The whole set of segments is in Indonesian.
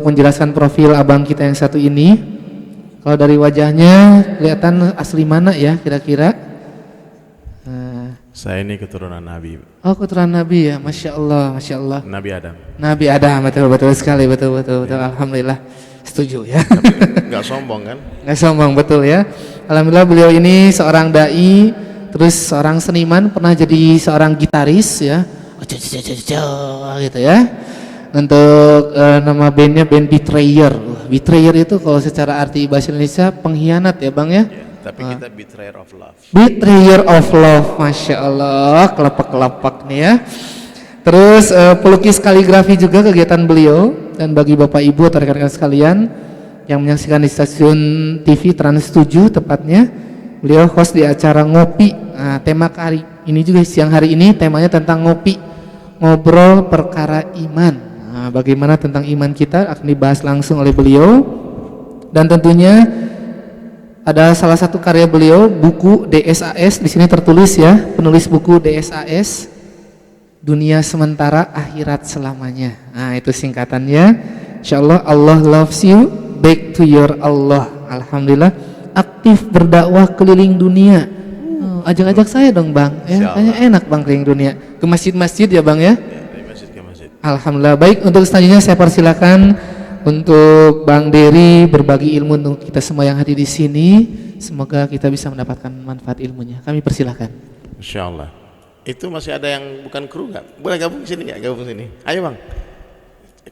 menjelaskan profil abang kita yang satu ini. Kalau dari wajahnya kelihatan asli mana ya kira-kira? Saya ini keturunan Nabi. Oh, keturunan Nabi ya, Masya Allah, Masya Allah. Nabi Adam. Nabi Adam, betul sekali, betul. Alhamdulillah, setuju ya. Nggak sombong kan? Nggak sombong, betul ya. Alhamdulillah beliau ini seorang dai, terus seorang seniman, pernah jadi seorang gitaris ya. Gitu ya. Untuk nama bandnya band Betrayer. Betrayer itu kalau secara arti bahasa Indonesia pengkhianat ya bang ya. Tapi kita betrayer of love. Betrayer of love, Masya Allah, kelapak nih ya. Terus pelukis kaligrafi juga kegiatan beliau. Dan bagi bapak ibu atau rekan-rekan sekalian yang menyaksikan di stasiun TV Trans 7 tepatnya, beliau host di acara ngopi. Nah, tema hari ini juga siang hari ini temanya tentang ngopi, ngobrol perkara iman. Nah, bagaimana tentang iman kita akan dibahas langsung oleh beliau. Dan tentunya ada salah satu karya beliau, buku DSAS, di sini tertulis ya, penulis buku DSAS, Dunia Sementara Akhirat Selamanya. Nah, itu singkatannya. Insyaallah Allah loves you, back to your Allah. Alhamdulillah, aktif berdakwah keliling dunia. Ajak-ajak saya dong bang, ya, kayaknya enak bang keliling dunia. Ke masjid-masjid ya bang ya? Dari masjid ke masjid. Alhamdulillah. Baik, untuk selanjutnya saya persilakan untuk Bang Dery berbagi ilmu untuk kita semua yang hadir di sini. Semoga kita bisa mendapatkan manfaat ilmunya. Kami persilakan. Insyaallah. Itu masih ada yang bukan kru nggak? Boleh gabung sini nggak? Gabung sini. Ayo bang.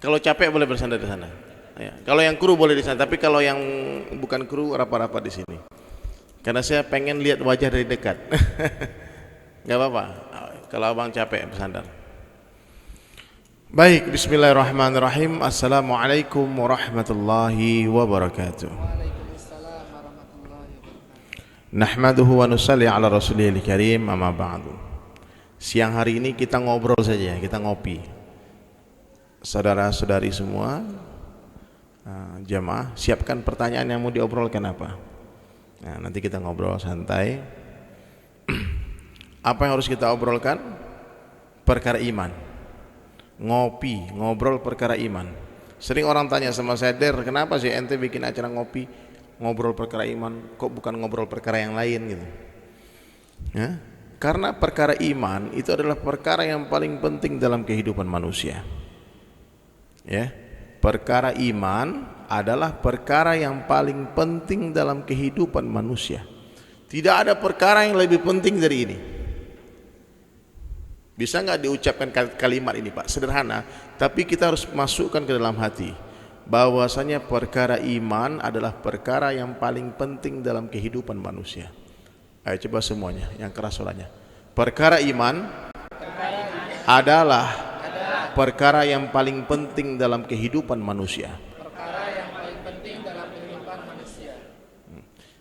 Kalau capek boleh bersandar di sana. Ya. Kalau yang kru boleh di sana. Tapi kalau yang bukan kru rapat-rapat di sini. Karena saya pengen lihat wajah dari dekat. Nggak apa-apa. Kalau abang capek bersandar. Baik, bismillahirrahmanirrahim. Assalamualaikum warahmatullahi wabarakatuh. Nahmaduhu wa nusalli ala rasulihil karim, amma ba'du. Siang hari ini kita ngobrol saja, kita ngopi. Saudara-saudari semua, jamaah, siapkan pertanyaan yang mau diobrolkan apa. Nah, nanti kita ngobrol santai. Apa yang harus kita obrolkan? Perkara iman. Ngopi, ngobrol perkara iman. Sering orang tanya sama saya, Der, kenapa sih ente bikin acara ngopi, ngobrol perkara iman, kok bukan ngobrol perkara yang lain gitu ya? Karena perkara iman itu adalah perkara yang paling penting dalam kehidupan manusia ya. Perkara iman adalah perkara yang paling penting dalam kehidupan manusia. Tidak ada perkara yang lebih penting dari ini. Bisa nggak diucapkan kalimat ini Pak? Sederhana, tapi kita harus masukkan ke dalam hati bahwasanya perkara iman adalah perkara yang paling penting dalam kehidupan manusia. Ayo coba semuanya, yang keras suaranya. Perkara iman adalah perkara yang paling penting dalam kehidupan manusia.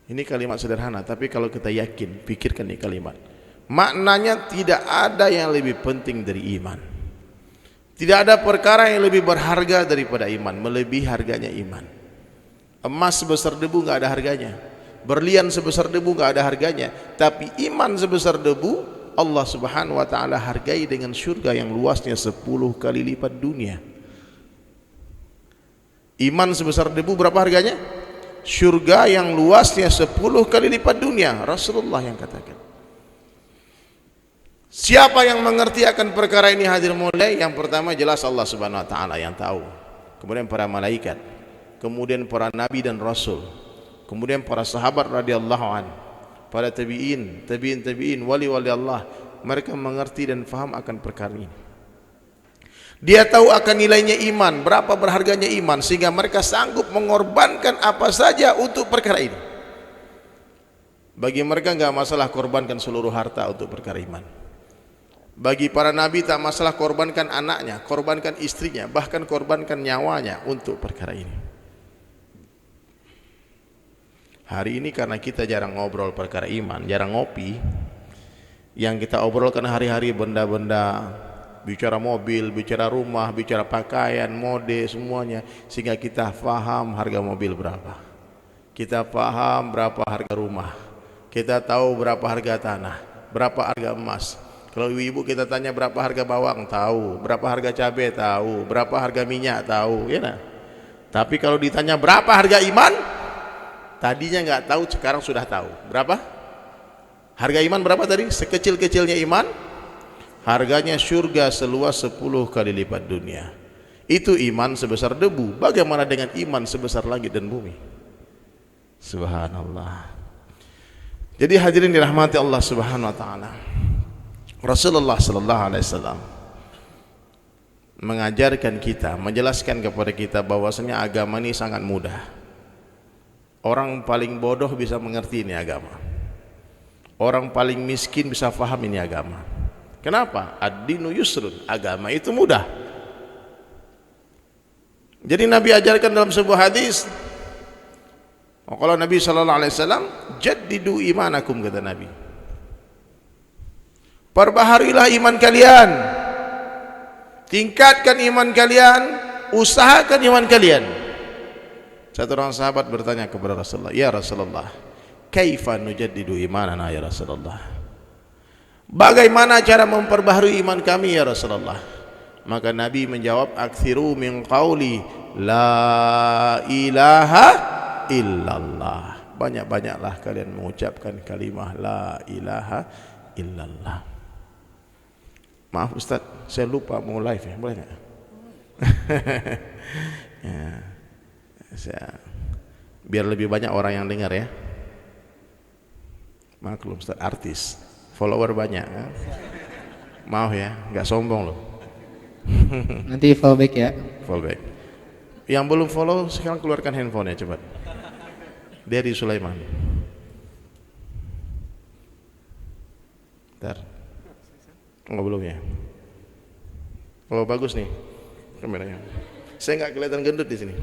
Ini kalimat sederhana, tapi kalau kita yakin, pikirkan nih kalimat. Maknanya tidak ada yang lebih penting dari iman. Tidak ada perkara yang lebih berharga daripada iman, melebihi harganya iman. Emas sebesar debu nggak ada harganya, berlian sebesar debu nggak ada harganya, tapi iman sebesar debu Allah Subhanahu wa taala hargai dengan surga yang luasnya 10 kali lipat dunia. Iman sebesar debu berapa harganya? Surga yang luasnya 10 kali lipat dunia. Rasulullah yang katakan. Siapa yang mengerti akan perkara ini hadir mulai? Yang pertama jelas Allah Subhanahu wa taala yang tahu. Kemudian para malaikat, kemudian para nabi dan rasul, kemudian para sahabat radhiyallahu an, para tabi'in, wali-wali Allah, mereka mengerti dan faham akan perkara ini. Dia tahu akan nilainya iman, berapa berharganya iman, sehingga mereka sanggup mengorbankan apa saja untuk perkara ini. Bagi mereka enggak masalah korbankan seluruh harta untuk perkara iman. Bagi para nabi tak masalah korbankan anaknya, korbankan istrinya, bahkan korbankan nyawanya untuk perkara ini. Hari ini karena kita jarang ngobrol perkara iman, jarang ngopi, yang kita obrolkan hari-hari benda-benda, bicara mobil, bicara rumah, bicara pakaian, mode, semuanya, sehingga kita faham harga mobil berapa, kita faham berapa harga rumah, kita tahu berapa harga tanah, berapa harga emas. Kalau ibu-ibu kita tanya berapa harga bawang, tahu. Berapa harga cabai, tahu. Berapa harga minyak, tahu. Ya nah? Tapi kalau ditanya berapa harga iman, tadinya nggak tahu, sekarang sudah tahu. Berapa? Harga iman berapa tadi? Sekecil-kecilnya iman, harganya surga seluas 10 kali lipat dunia. Itu iman sebesar debu. Bagaimana dengan iman sebesar langit dan bumi? Subhanallah. Jadi hadirin dirahmati Allah Subhanahu wa taala. Rasulullah sallallahu alaihi wasallam mengajarkan kita, menjelaskan kepada kita bahwasanya agama ini sangat mudah. Orang paling bodoh bisa mengerti ini agama. Orang paling miskin bisa paham ini agama. Kenapa? Ad-dinu yusrun, agama itu mudah. Jadi Nabi ajarkan dalam sebuah hadis, kalau Nabi sallallahu alaihi wasallam, jaddidu imanakum, kata Nabi. Perbaharilah iman kalian. Tingkatkan iman kalian, usahakan iman kalian. Satu orang sahabat bertanya kepada Rasulullah, "Ya Rasulullah, kaifa nujaddidu imanana ya Rasulullah?" Bagaimana cara memperbaharui iman kami ya Rasulullah? Maka Nabi menjawab, "Aktsiru min qauli la ilaha illallah." Banyak-banyaklah kalian mengucapkan kalimah la ilaha illallah. Maaf Ustaz, saya lupa mau live ya, boleh nggak? Ya, biar lebih banyak orang yang dengar ya. Maklum Ustaz, artis, follower banyak kan? Maaf ya, nggak sombong loh. Nanti follow back ya. Follow back. Yang belum follow sekarang keluarkan handphonenya cepat. Dari Sulaiman. Bentar. Enggak, belum ya. Oh bagus nih kameranya. Saya nggak kelihatan gendut di sini.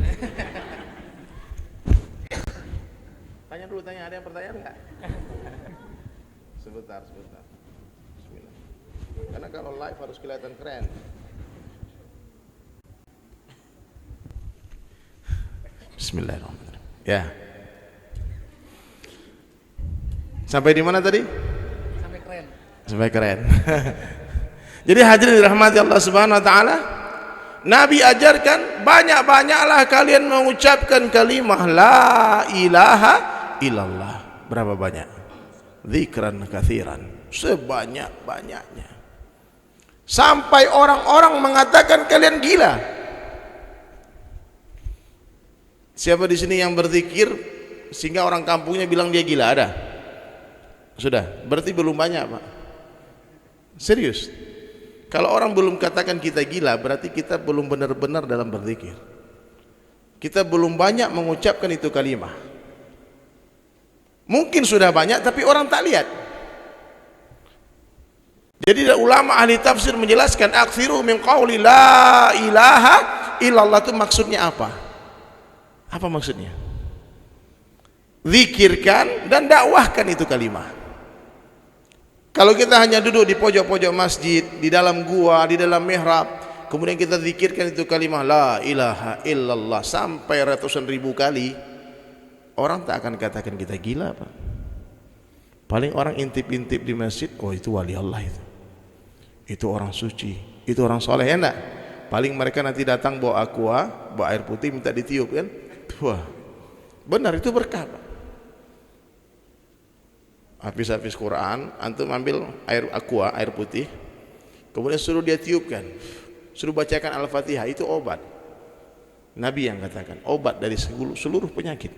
Tanya dulu, tanya, ada yang pertanyaan nggak? Sebentar. Bismillah. Karena kalau live harus kelihatan keren. Bismillahirrahmanirrahim. Ya. Sampai di mana tadi? Sampai keren. Jadi hadirin dirahmati Allah Subhanahu wa taala, Nabi ajarkan banyak-banyaklah kalian mengucapkan kalimah la ilaha illallah. Berapa banyak? Dzikran katsiran, sebanyak-banyaknya. Sampai orang-orang mengatakan kalian gila. Siapa di sini yang berzikir sehingga orang kampungnya bilang dia gila? Ada? Sudah, berarti belum banyak, Pak. Serius. Kalau orang belum katakan kita gila, berarti kita belum benar-benar dalam berzikir. Kita belum banyak mengucapkan itu kalimah. Mungkin sudah banyak tapi orang tak lihat. Jadi ulama ahli tafsir menjelaskan aktsiru min qauli la ilaha illallah itu maksudnya apa? Apa maksudnya? Zikirkan dan dakwahkan itu kalimah. Kalau kita hanya duduk di pojok-pojok masjid, di dalam gua, di dalam mihrab, kemudian kita zikirkan itu kalimah la ilaha illallah sampai ratusan ribu kali, orang tak akan katakan kita gila, Pak. Paling orang intip-intip di masjid, oh itu wali Allah itu orang suci, itu orang soleh, ya enggak? Paling mereka nanti datang bawa aqua, bawa air putih minta ditiup kan? Wah, benar itu berkah, Pak. Habis-habis Quran, antum ambil air aqua, air putih, kemudian suruh dia tiupkan, suruh bacakan Al-Fatihah, itu obat. Nabi yang katakan, obat dari seluruh penyakit.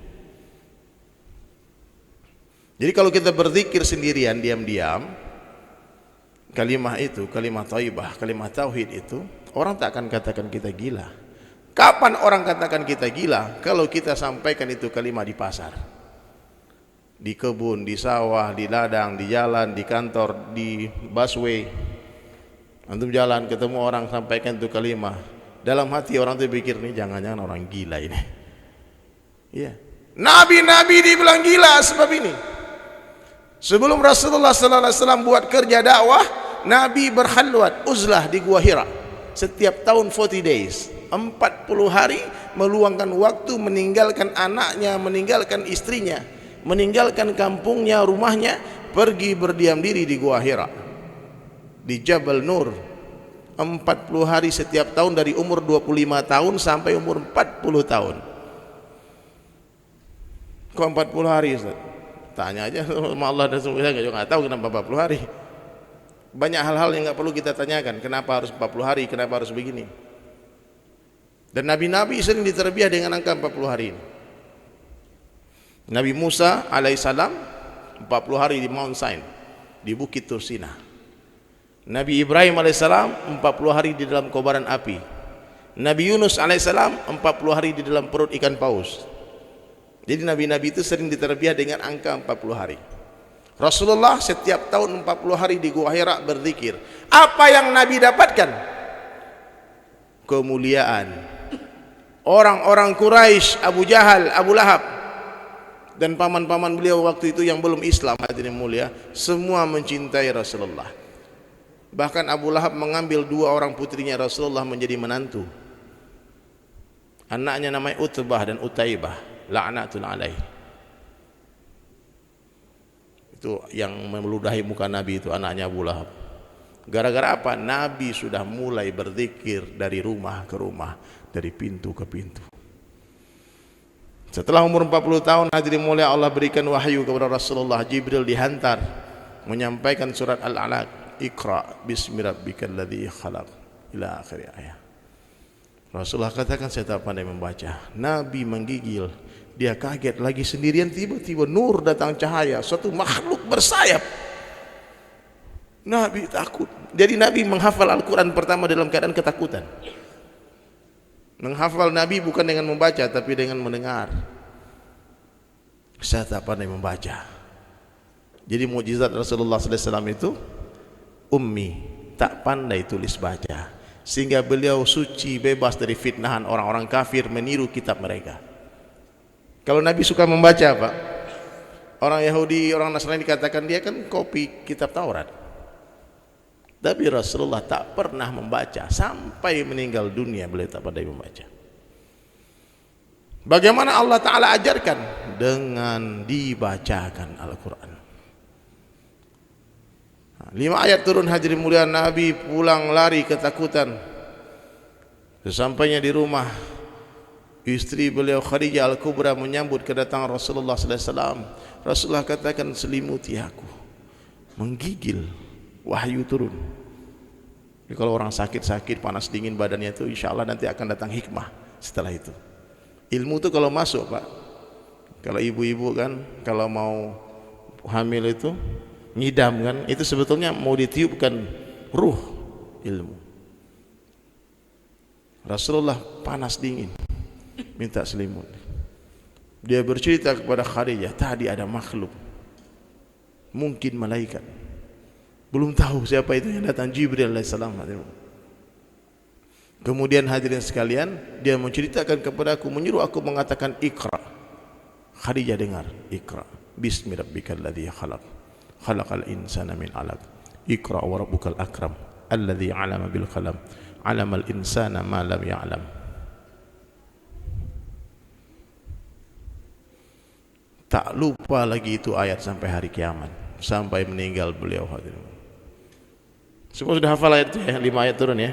Jadi kalau kita berzikir sendirian, diam-diam, kalimah itu, kalimah thayyibah, kalimah tauhid itu, orang tak akan katakan kita gila. Kapan orang katakan kita gila? Kalau kita sampaikan itu kalimah di pasar, di kebun, di sawah, di ladang, di jalan, di kantor, di busway. Antum jalan ketemu orang sampaikan itu kalimah, dalam hati orang itu pikir nih jangan-jangan orang gila ini. Iya. Nabi-nabi dibilang gila sebab ini. Sebelum Rasulullah sallallahu alaihi wasallam buat kerja dakwah, Nabi berkhalwat uzlah di Gua Hira. Setiap tahun 40 days, 40 hari meluangkan waktu meninggalkan anaknya, meninggalkan istrinya, meninggalkan kampungnya, rumahnya, pergi berdiam diri di Gua Hira, di Jabal Nur. 40 hari setiap tahun dari umur 25 tahun sampai umur 40 tahun. Kok 40 hari Ustaz? Tanya aja sama Allah dan Rasulullah, saya nggak tahu kenapa 40 hari. Banyak hal-hal yang nggak perlu kita tanyakan, kenapa harus 40 hari, kenapa harus begini. Dan nabi-nabi sering diterbiah dengan angka 40 hari ini. Nabi Musa alaihissalam 40 hari di Mount Sinai, di Bukit Tursina. Nabi Ibrahim alaihissalam 40 hari di dalam kobaran api. Nabi Yunus alaihissalam 40 hari di dalam perut ikan paus. Jadi nabi-nabi itu sering diterbiah dengan angka 40 hari. Rasulullah setiap tahun 40 hari di Gua Hira berzikir. Apa yang Nabi dapatkan? Kemuliaan. Orang-orang Quraisy, Abu Jahal, Abu Lahab, dan paman-paman beliau waktu itu yang belum Islam, hadirin mulia, semua mencintai Rasulullah. Bahkan Abu Lahab mengambil 2 orang putrinya Rasulullah menjadi menantu. Anaknya namanya Utbah dan Utaibah, la'natul alaih. Itu yang meludahi muka Nabi, itu anaknya Abu Lahab. Gara-gara apa? Nabi sudah mulai berzikir dari rumah ke rumah, dari pintu ke pintu. Setelah umur 40 tahun, hadirin mulia, Allah berikan wahyu kepada Rasulullah. Jibril dihantar menyampaikan surat Al-Alaq, Iqra bismi rabbikal ladzi khalaq, ila akhir ayat. Rasulullah katakan, saya tak pandai membaca. Nabi menggigil, dia kaget, lagi sendirian, tiba-tiba nur datang, cahaya, suatu makhluk bersayap. Nabi takut. Jadi Nabi menghafal Al-Quran pertama dalam keadaan ketakutan. Menghafal Nabi bukan dengan membaca, tapi dengan mendengar. Saya tak pandai membaca. Jadi mukjizat Rasulullah SAW itu ummi, tak pandai tulis baca, sehingga beliau suci, bebas dari fitnahan orang-orang kafir meniru kitab mereka. Kalau Nabi suka membaca, Pak, orang Yahudi, orang Nasrani dikatakan dia kan kopi kitab Taurat. Tapi Rasulullah tak pernah membaca sampai meninggal dunia, beliau tak pandai membaca. Bagaimana Allah Ta'ala ajarkan? Dengan dibacakan Al-Quran. 5 ayat turun, hadirin mulia, Nabi pulang lari ketakutan. Sesampainya di rumah, istri beliau Khadijah Al-Kubra menyambut kedatangan Rasulullah SAW. Rasulullah katakan, selimuti aku. Menggigil, wahyu turun. Jadi kalau orang sakit-sakit, panas dingin badannya itu, insya Allah nanti akan datang hikmah setelah itu. Ilmu itu kalau masuk, Pak. Kalau ibu-ibu kan, kalau mau hamil itu ngidam kan, itu sebetulnya mau ditiupkan ruh ilmu. Rasulullah panas dingin, minta selimut. Dia bercerita kepada Khadijah, tadi ada makhluk, mungkin malaikat, belum tahu siapa itu yang datang, Jibril alaihissalam. Kemudian hadirin sekalian, dia menceritakan kepada aku, menyuruh aku mengatakan Iqra. Khadijah dengar, Iqra bismi rabbikal ladzi khalaq, khalaqal insana min 'alaq, Iqra wa rabbukal akram, alladzi 'alama bil qalam, 'alamal insana ma lam ya'lam. Tak lupa lagi itu ayat sampai hari kiamat, sampai meninggal beliau, hadirin. Semua sudah hafal ayat itu ya, 5 ayat turun ya.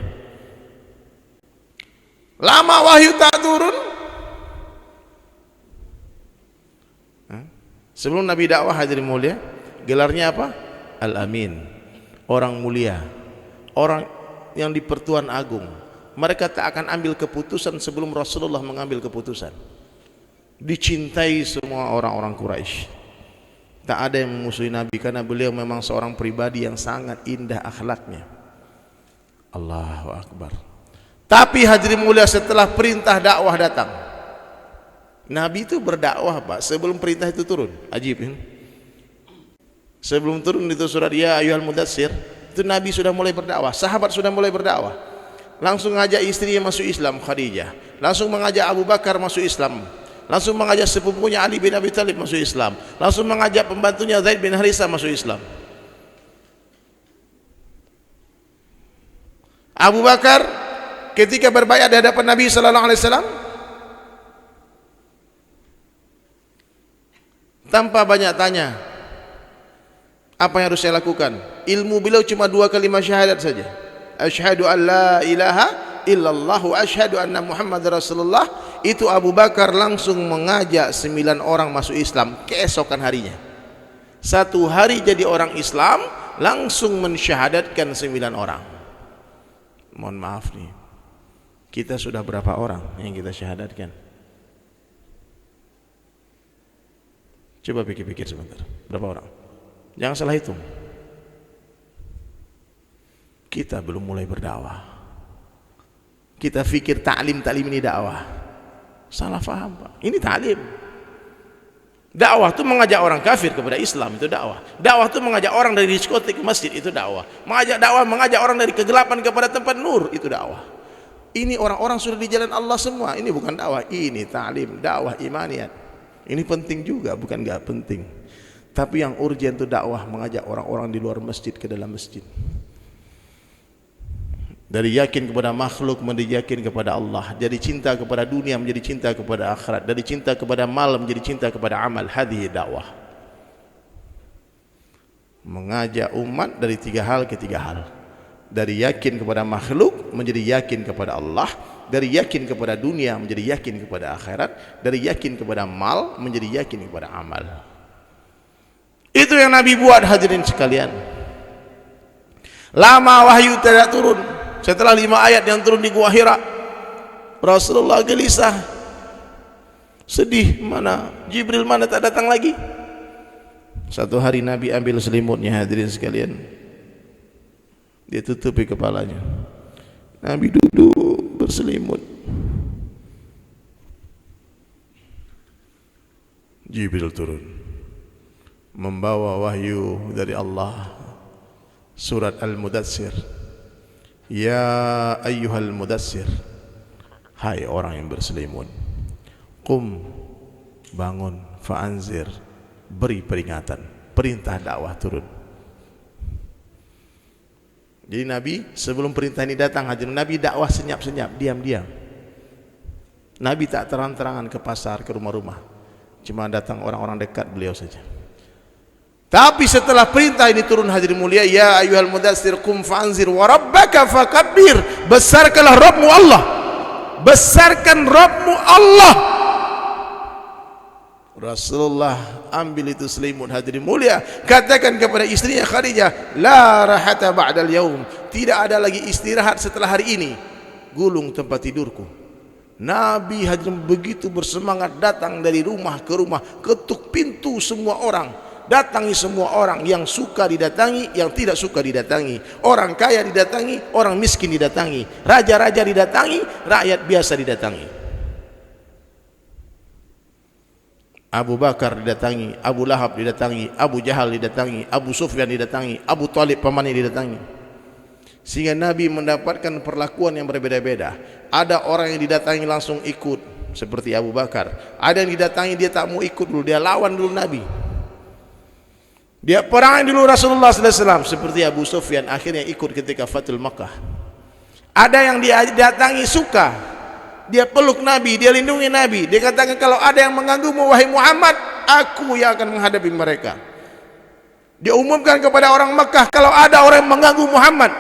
Lama wahyu tak turun. Sebelum Nabi dakwah, hadirin mulia, gelarnya apa? Al-Amin, orang mulia, orang yang di Pertuan Agung. Mereka tak akan ambil keputusan sebelum Rasulullah mengambil keputusan. Dicintai semua orang-orang Quraisy. Tak ada yang memusuhi Nabi karena beliau memang seorang pribadi yang sangat indah akhlaknya. Allahu Akbar. Tapi hadirin mulia, setelah perintah dakwah datang, Nabi itu berdakwah, Pak, sebelum perintah itu turun. Ajib ya? Sebelum turun itu surat Ya Ayyuhal Mudatsir, itu Nabi sudah mulai berdakwah, sahabat sudah mulai berdakwah. Langsung mengajak istrinya masuk Islam, Khadijah. Langsung mengajak Abu Bakar masuk Islam. Langsung mengajak sepupunya Ali bin Abi Thalib masuk Islam. Langsung mengajak pembantunya Zaid bin Harithah masuk Islam. Abu Bakar ketika berbaiat di hadapan Nabi sallallahu alaihi wasallam, tanpa banyak tanya, apa yang harus saya lakukan? Ilmu beliau cuma 2 kalimat syahadat saja. asyhadu an la ilaha illallah wa asyhadu anna Muhammad Rasulullah, itu Abu Bakar langsung mengajak 9 orang masuk Islam keesokan harinya. Satu hari jadi orang Islam, langsung mensyahadatkan 9 orang. Mohon maaf nih, kita sudah berapa orang yang kita syahadatkan? Coba pikir-pikir sebentar, berapa orang? Jangan salah hitung. Kita belum mulai berdakwah. Kita fikir ta'lim ini dakwah. Salah faham, Pak. Ini ta'lim. Dakwah itu mengajak orang kafir kepada Islam, itu dakwah. Dakwah itu mengajak orang dari diskotik ke masjid, itu dakwah. Mengajak orang dari kegelapan kepada tempat nur, itu dakwah. Ini orang-orang sudah di jalan Allah semua. Ini bukan dakwah, ini ta'lim, dakwah imaniyat. Ini penting juga, bukan enggak penting. Tapi yang urgent itu dakwah, mengajak orang-orang di luar masjid ke dalam masjid. Dari yakin kepada makhluk menjadi yakin kepada Allah, dari cinta kepada dunia menjadi cinta kepada akhirat, dari cinta kepada mal menjadi cinta kepada amal. Hadhihi dakwah. Mengajak umat dari 3 hal ke 3 hal. Dari yakin kepada makhluk menjadi yakin kepada Allah, dari yakin kepada dunia menjadi yakin kepada akhirat, dari yakin kepada mal menjadi yakin kepada amal. Itu yang Nabi buat, hadirin sekalian. Lama wahyu tidak turun. Setelah 5 ayat yang turun di Gua Hira, Rasulullah gelisah, sedih, mana Jibril mana tak datang lagi. Satu hari Nabi ambil selimutnya, hadirin sekalian, dia tutupi kepalanya. Nabi duduk berselimut. Jibril turun membawa wahyu dari Allah, surat Al-Mudatsir. Ya ayyuhal mudassir, hai orang yang berselimut, qum, bangun, fa'anzir, beri peringatan, perintah dakwah turun. Jadi Nabi sebelum perintah ini datang, Nabi dakwah senyap-senyap, diam-diam. Nabi tak terang-terangan ke pasar, ke rumah-rumah, cuma datang orang-orang dekat beliau saja. Tapi setelah perintah ini turun, hadirin mulia, ya ayyuhal mudassir qum fa'anzir wa rabbaka fakabbir, besarkanlah Rabbmu Allah, besarkan Rabbmu Allah. Rasulullah ambil itu selimut, hadirin mulia, katakan kepada istrinya Khadijah, la rahata ba'dal yaum, tidak ada lagi istirahat setelah hari ini, gulung tempat tidurku. Nabi hadirin begitu bersemangat, datang dari rumah ke rumah, ketuk pintu semua orang, datangi semua orang, yang suka didatangi, yang tidak suka didatangi, orang kaya didatangi, orang miskin didatangi, raja-raja didatangi, rakyat biasa didatangi. Abu Bakar didatangi, Abu Lahab didatangi, Abu Jahal didatangi, Abu Sufyan didatangi, Abu Talib pamannya didatangi. Sehingga Nabi mendapatkan perlakuan yang berbeda-beda. Ada orang yang didatangi langsung ikut, seperti Abu Bakar. Ada yang didatangi dia tak mau ikut dulu, dia lawan dulu Nabi. Dia perangi dulu Rasulullah SAW, seperti Abu Sufyan, akhirnya ikut ketika Fathul Makkah. Ada yang dia datangi suka, dia peluk Nabi, dia lindungi Nabi, dia katakan kalau ada yang mengganggumu wahai Muhammad, aku yang akan menghadapi mereka. Dia umumkan kepada orang Makkah, kalau ada orang yang mengganggu Muhammad,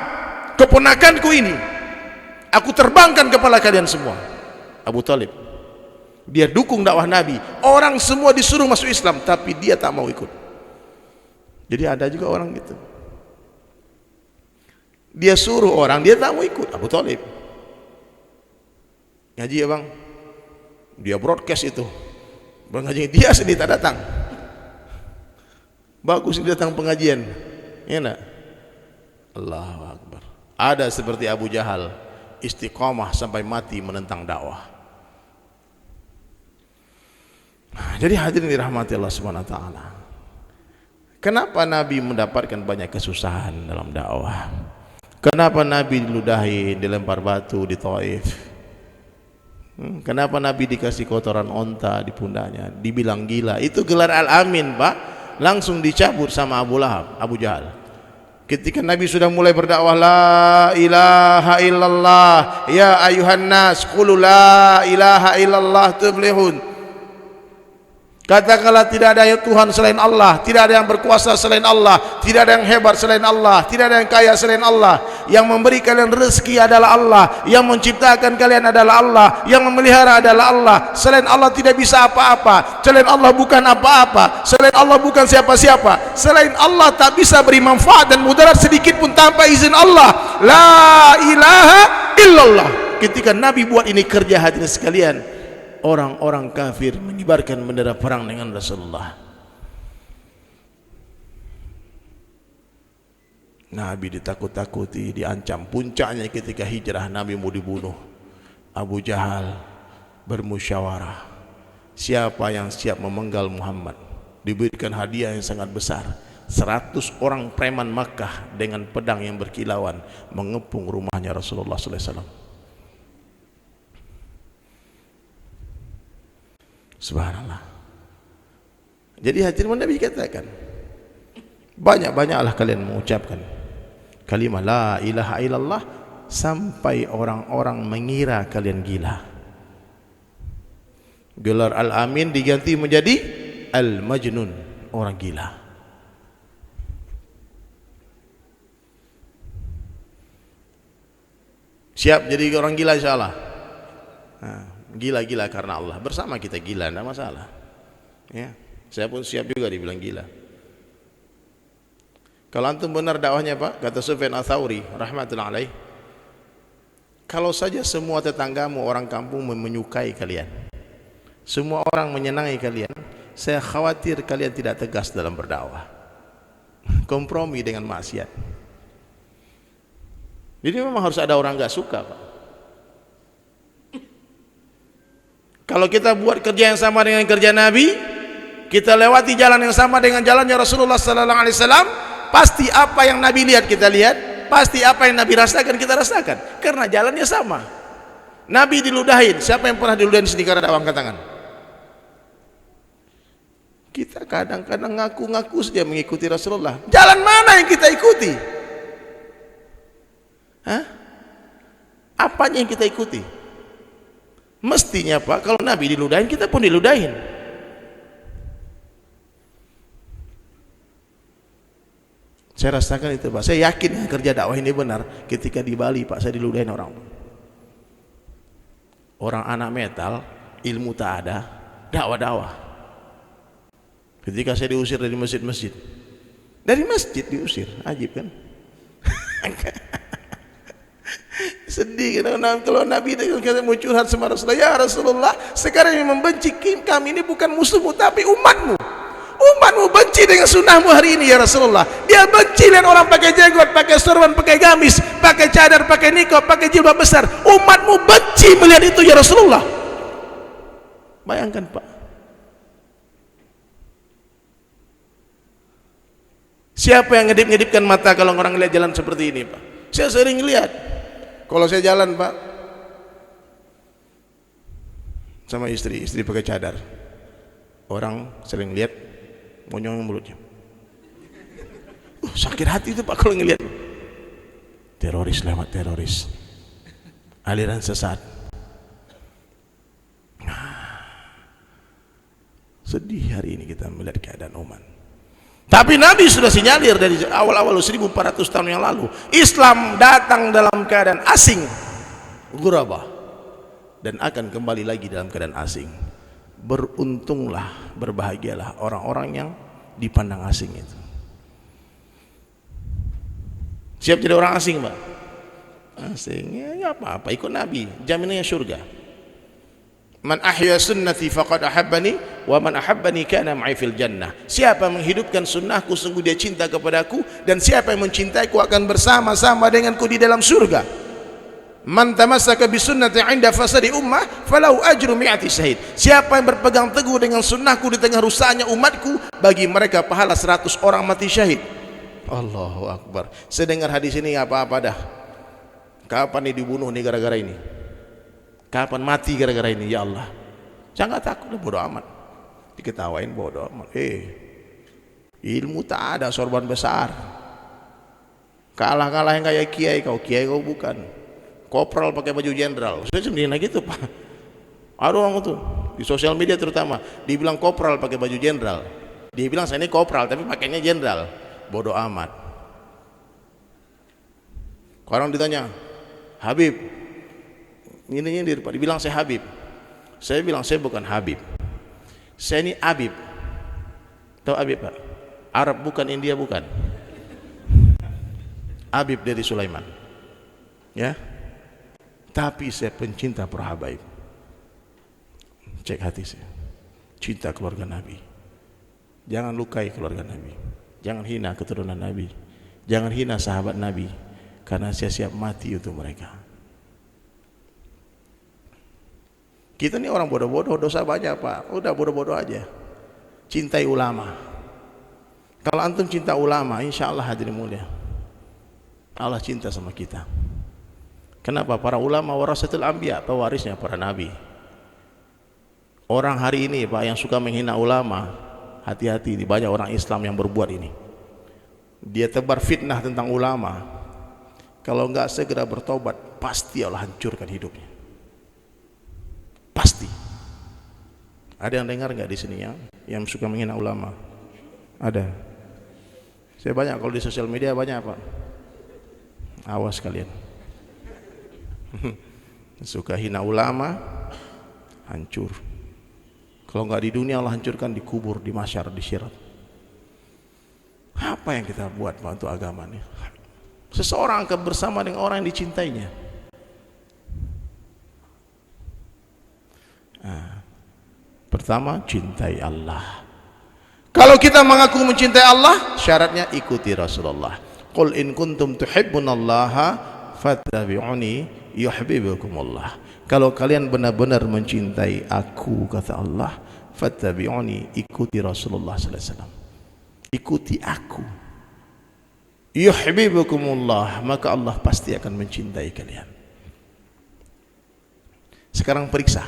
keponakanku ini, aku terbangkan kepala kalian semua. Abu Talib, dia dukung dakwah Nabi, orang semua disuruh masuk Islam, tapi dia tak mau ikut. Jadi ada juga orang gitu, dia suruh orang, dia tak mau ikut. Abu Talib ngaji ya bang, dia broadcast itu pengajian, dia sendiri tak datang. Bagus dia datang pengajian, ya nak? Allahu Akbar. Ada seperti Abu Jahal, istiqamah sampai mati menentang dakwah. Jadi hadirin dirahmati Allah Subhanahu wa taala. Kenapa Nabi mendapatkan banyak kesusahan dalam dakwah? Kenapa Nabi diludahi, dilempar batu di Taif? Kenapa Nabi dikasih kotoran onta di pundaknya, dibilang gila? Itu gelar Al-Amin, Pak. Langsung dicabut sama Abu Lahab, Abu Jahal. Ketika Nabi sudah mulai berdakwah, la ilaha illallah, ya ayuhan nas, qulu la ilaha illallah tuflihun. Katakanlah tidak ada Tuhan selain Allah, tidak ada yang berkuasa selain Allah, tidak ada yang hebat selain Allah, tidak ada yang kaya selain Allah. Yang memberi kalian rezeki adalah Allah, yang menciptakan kalian adalah Allah, yang memelihara adalah Allah. Selain Allah tidak bisa apa-apa, selain Allah bukan apa-apa, selain Allah bukan siapa-siapa, selain Allah tak bisa beri manfaat dan mudarat sedikit pun tanpa izin Allah. La ilaha illallah. Ketika Nabi buat ini kerja, hadirin sekalian, orang-orang kafir mengibarkan bendera perang dengan Rasulullah. Nabi ditakut-takuti, diancam. Puncaknya ketika hijrah, Nabi mau dibunuh. Abu Jahal bermusyawarah, siapa yang siap memenggal Muhammad? Diberikan hadiah yang sangat besar. 100 orang preman Makkah dengan pedang yang berkilauan mengepung rumahnya Rasulullah sallallahu alaihi wasallam. Subhanallah. Jadi hadirin Nabi katakan, banyak-banyaklah kalian mengucapkan kalimah la ilaha illallah sampai orang-orang mengira kalian gila. Gelar Al-Amin diganti menjadi Al-Majnun, orang gila. Siap jadi orang gila insyaallah. Gila-gila karena Allah, bersama kita gila, tidak masalah ya. Saya pun siap juga dibilang gila. Kalau antum benar dakwahnya Pak, kata Sufyan Ats-Tsauri rahmatullahi alaih, kalau saja semua tetanggamu orang kampung menyukai kalian, semua orang menyenangi kalian, saya khawatir kalian tidak tegas dalam berdakwah, kompromi dengan maksiat. Jadi memang harus ada orang gak suka Pak. Kalau kita buat kerja yang sama dengan kerja Nabi, kita lewati jalan yang sama dengan jalannya Rasulullah sallallahu alaihi wasallam, pasti apa yang Nabi lihat kita lihat, pasti apa yang Nabi rasakan kita rasakan, karena jalannya sama. Nabi diludahin, siapa yang pernah diludahin sini karena dakwah? Angkat tangan. Kita kadang-kadang ngaku-ngaku saja mengikuti Rasulullah. Jalan mana yang kita ikuti? Hah? Apanya yang kita ikuti? Mestinya Pak, kalau Nabi diludahin, kita pun diludahin. Saya rasakan itu Pak. Saya yakin kerja dakwah ini benar. Ketika di Bali Pak, saya diludahin orang anak metal, ilmu tak ada, dakwah. Ketika saya diusir dari masjid-masjid, dari masjid diusir, ajib kan? Sedih kalau Nabi mau curhat sama Rasulullah, ya Rasulullah, sekarang yang membenci kami ini bukan musuhmu tapi umatmu. Umatmu benci dengan sunnahmu hari ini ya Rasulullah. Dia benci lihat orang pakai jenggot, pakai sorban, pakai gamis, pakai cadar, pakai nikab, pakai jilbab besar. Umatmu benci melihat itu ya Rasulullah. Bayangkan Pak. Siapa yang ngedip-ngedipkan mata kalau orang lihat jalan seperti ini Pak? Saya sering lihat. Kalau saya jalan Pak sama istri pakai cadar, orang sering lihat monyong mulutnya. Sakit hati itu Pak kalau ngelihat. Teroris lewat, teroris, aliran sesat. Sedih hari ini kita melihat keadaan umat. Tapi Nabi sudah sinyalir dari awal-awal 1400 tahun yang lalu, Islam datang dalam keadaan asing, ghuraba, dan akan kembali lagi dalam keadaan asing. Beruntunglah, berbahagialah orang-orang yang dipandang asing itu. Siap jadi orang asing Pak? Asing ya apa-apa, ikut Nabi, jaminannya surga. Man ahya sunnati faqad ahabbani wa man ahabbani kana ma'i fil jannah. Siapa menghidupkan sunnahku sungguh dia cinta kepadaku, dan siapa yang mencintaiku akan bersama-sama denganku di dalam surga. Man tamassaka bi sunnati 'inda fasadi ummah falahu ajru mi'ati syahid. Siapa yang berpegang teguh dengan sunnahku di tengah rusaknya umatku, bagi mereka pahala 100 orang mati syahid. Allahu Akbar. Saya dengar hadis ini apa-apa dah. Kapan nih dibunuh nih gara-gara ini? Kapan mati gara-gara ini ya Allah? Jangan takut, bodoh amat. Diketawain bodoh amat. Ilmu tak ada, sorban besar. Kalah-kalah yang kayak kiai kau bukan. Kopral pakai baju jenderal. Saya sendiri gitu Pak. Ada orang itu di sosial media terutama, dibilang kopral pakai baju jenderal. Dia bilang saya ini kopral tapi pakainya jenderal. Bodoh amat. Orang ditanya, Habib, ini nyindir Pak, dibilang saya Habib. Saya bilang saya bukan Habib. Saya ini Abib. Tahu Abib Pak? Arab bukan, India bukan. Abib dari Sulaiman. Ya. Tapi saya pencinta para habaib. Cek hati saya. Cinta keluarga Nabi. Jangan lukai keluarga Nabi. Jangan hina keturunan Nabi. Jangan hina sahabat Nabi. Karena saya siap mati untuk mereka. Kita ini orang bodoh-bodoh, dosa banyak Pak. Udah bodoh-bodoh aja. Cintai ulama. Kalau antum cinta ulama, insya Allah hadirin mulia, Allah cinta sama kita. Kenapa? Para ulama warasatul anbiya, pewarisnya para nabi. Orang hari ini Pak yang suka menghina ulama, hati-hati, di banyak orang Islam yang berbuat ini. Dia tebar fitnah tentang ulama. Kalau enggak segera bertobat, pasti Allah hancurkan hidupnya. Pasti. Ada yang dengar enggak di sini yang suka menghina ulama? Ada. Saya banyak kalau di sosial media banyak Pak. Awas kalian. Suka hina ulama, hancur. Kalau enggak di dunia Allah hancurkan di kubur, di mahsyar, di syirat. Apa yang kita buat Pak untuk agama ini? Seseorang akan bersama dengan orang yang dicintainya. Pertama, cintai Allah. Kalau kita mengaku mencintai Allah, syaratnya ikuti Rasulullah. Qul in kuntum tuhibbunallaha fattabi'uni yuhibbukumullah. Kalau kalian benar-benar mencintai aku, kata Allah, fattabi'uni, ikuti Rasulullah sallallahu alaihi wasallam. Ikuti aku. Yuhibbukumullah, maka Allah pasti akan mencintai kalian. Sekarang periksa.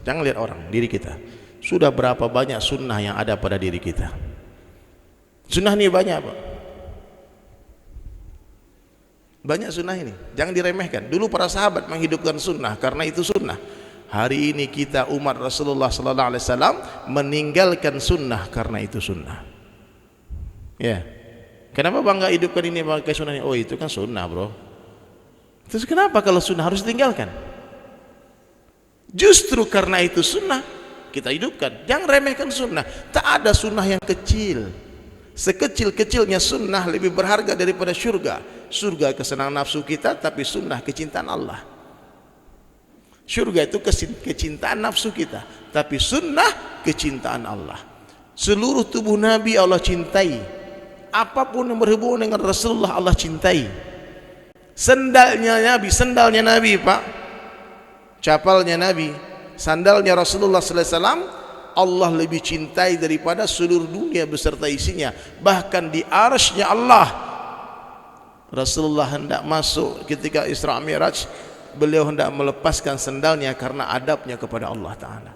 Jangan lihat orang, diri kita. Sudah berapa banyak sunnah yang ada pada diri kita? Sunnah ini banyak Pak. Banyak sunnah ini, jangan diremehkan. Dulu para sahabat menghidupkan sunnah karena itu sunnah. Hari ini kita umat Rasulullah sallallahu alaihi wasallam meninggalkan sunnah karena itu sunnah. Ya. Kenapa Bang enggak hidupkan ini pakai sunnah ini? Oh itu kan sunnah bro. Terus kenapa kalau sunnah harus ditinggalkan? Justru karena itu sunnah kita hidupkan. Jangan remehkan sunnah. Tak ada sunnah yang kecil. Sekecil-kecilnya sunnah lebih berharga daripada syurga. Surga kesenangan nafsu kita, tapi sunnah kecintaan Allah. Syurga itu kecintaan nafsu kita, tapi sunnah kecintaan Allah. Seluruh tubuh Nabi Allah cintai. Apapun yang berhubungan dengan Rasulullah Allah cintai. Sendalnya Nabi Pak, capalnya Nabi, sandalnya Rasulullah sallallahu alaihi wasallam Allah lebih cintai daripada seluruh dunia beserta isinya. Bahkan di arsy-Nya Allah, Rasulullah hendak masuk ketika Isra Mi'raj, beliau hendak melepaskan sandalnya karena adabnya kepada Allah Ta'ala.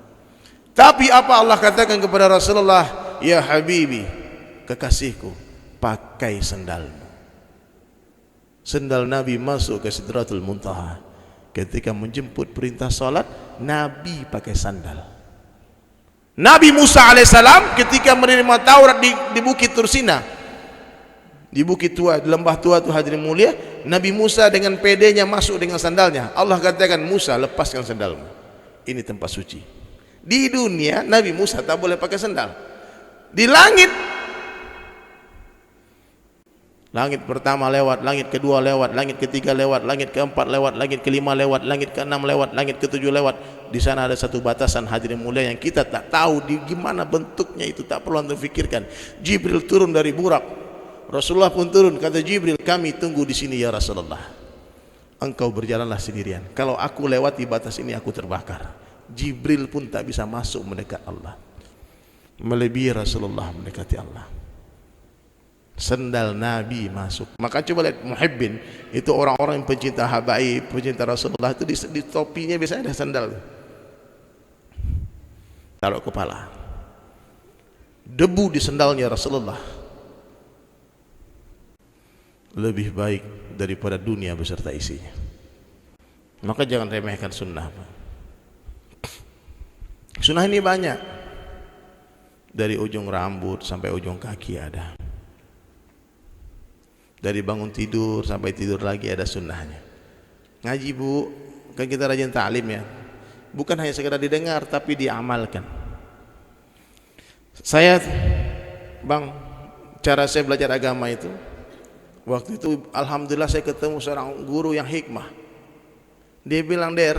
Tapi apa Allah katakan kepada Rasulullah? Ya Habibi, kekasihku, pakai sandalmu. Sandal Nabi masuk ke Sidratul Muntaha. Ketika menjemput perintah salat, Nabi pakai sandal. Nabi Musa alaihissalam ketika menerima Taurat di Bukit Tursina, di Bukit Tua, di lembah tua itu hadirin mulia, Nabi Musa dengan pedenya masuk dengan sandalnya. Allah katakan, Musa lepaskan sandalmu, ini tempat suci. Di dunia Nabi Musa tak boleh pakai sandal. Di langit, langit pertama lewat, langit kedua lewat, langit ketiga lewat, langit keempat lewat, langit kelima lewat, langit keenam lewat, langit ketujuh lewat. Di sana ada satu batasan hadirin mulia yang kita tak tahu di gimana bentuknya itu, tak perlu anda fikirkan. Jibril turun dari Burak, Rasulullah pun turun. Kata Jibril, kami tunggu di sini ya Rasulullah. Engkau berjalanlah sendirian. Kalau aku lewati batas ini aku terbakar. Jibril pun tak bisa masuk mendekat Allah. Melebihi Rasulullah mendekati Allah. Sendal Nabi masuk. Maka coba lihat muhibbin, itu orang-orang yang pencinta habaib, pencinta Rasulullah, itu di topinya biasanya ada sandal. Taruh kepala. Debu di sandalnya Rasulullah lebih baik daripada dunia beserta isinya. Maka jangan remehkan sunnah. Sunnah ini banyak, dari ujung rambut sampai ujung kaki ada, dari bangun tidur sampai tidur lagi ada sunnahnya. Ngaji bu, kan kita rajin ta'lim ya, bukan hanya sekedar didengar tapi diamalkan. Saya bang, cara saya belajar agama itu, waktu itu alhamdulillah saya ketemu seorang guru yang hikmah. Dia bilang, Der,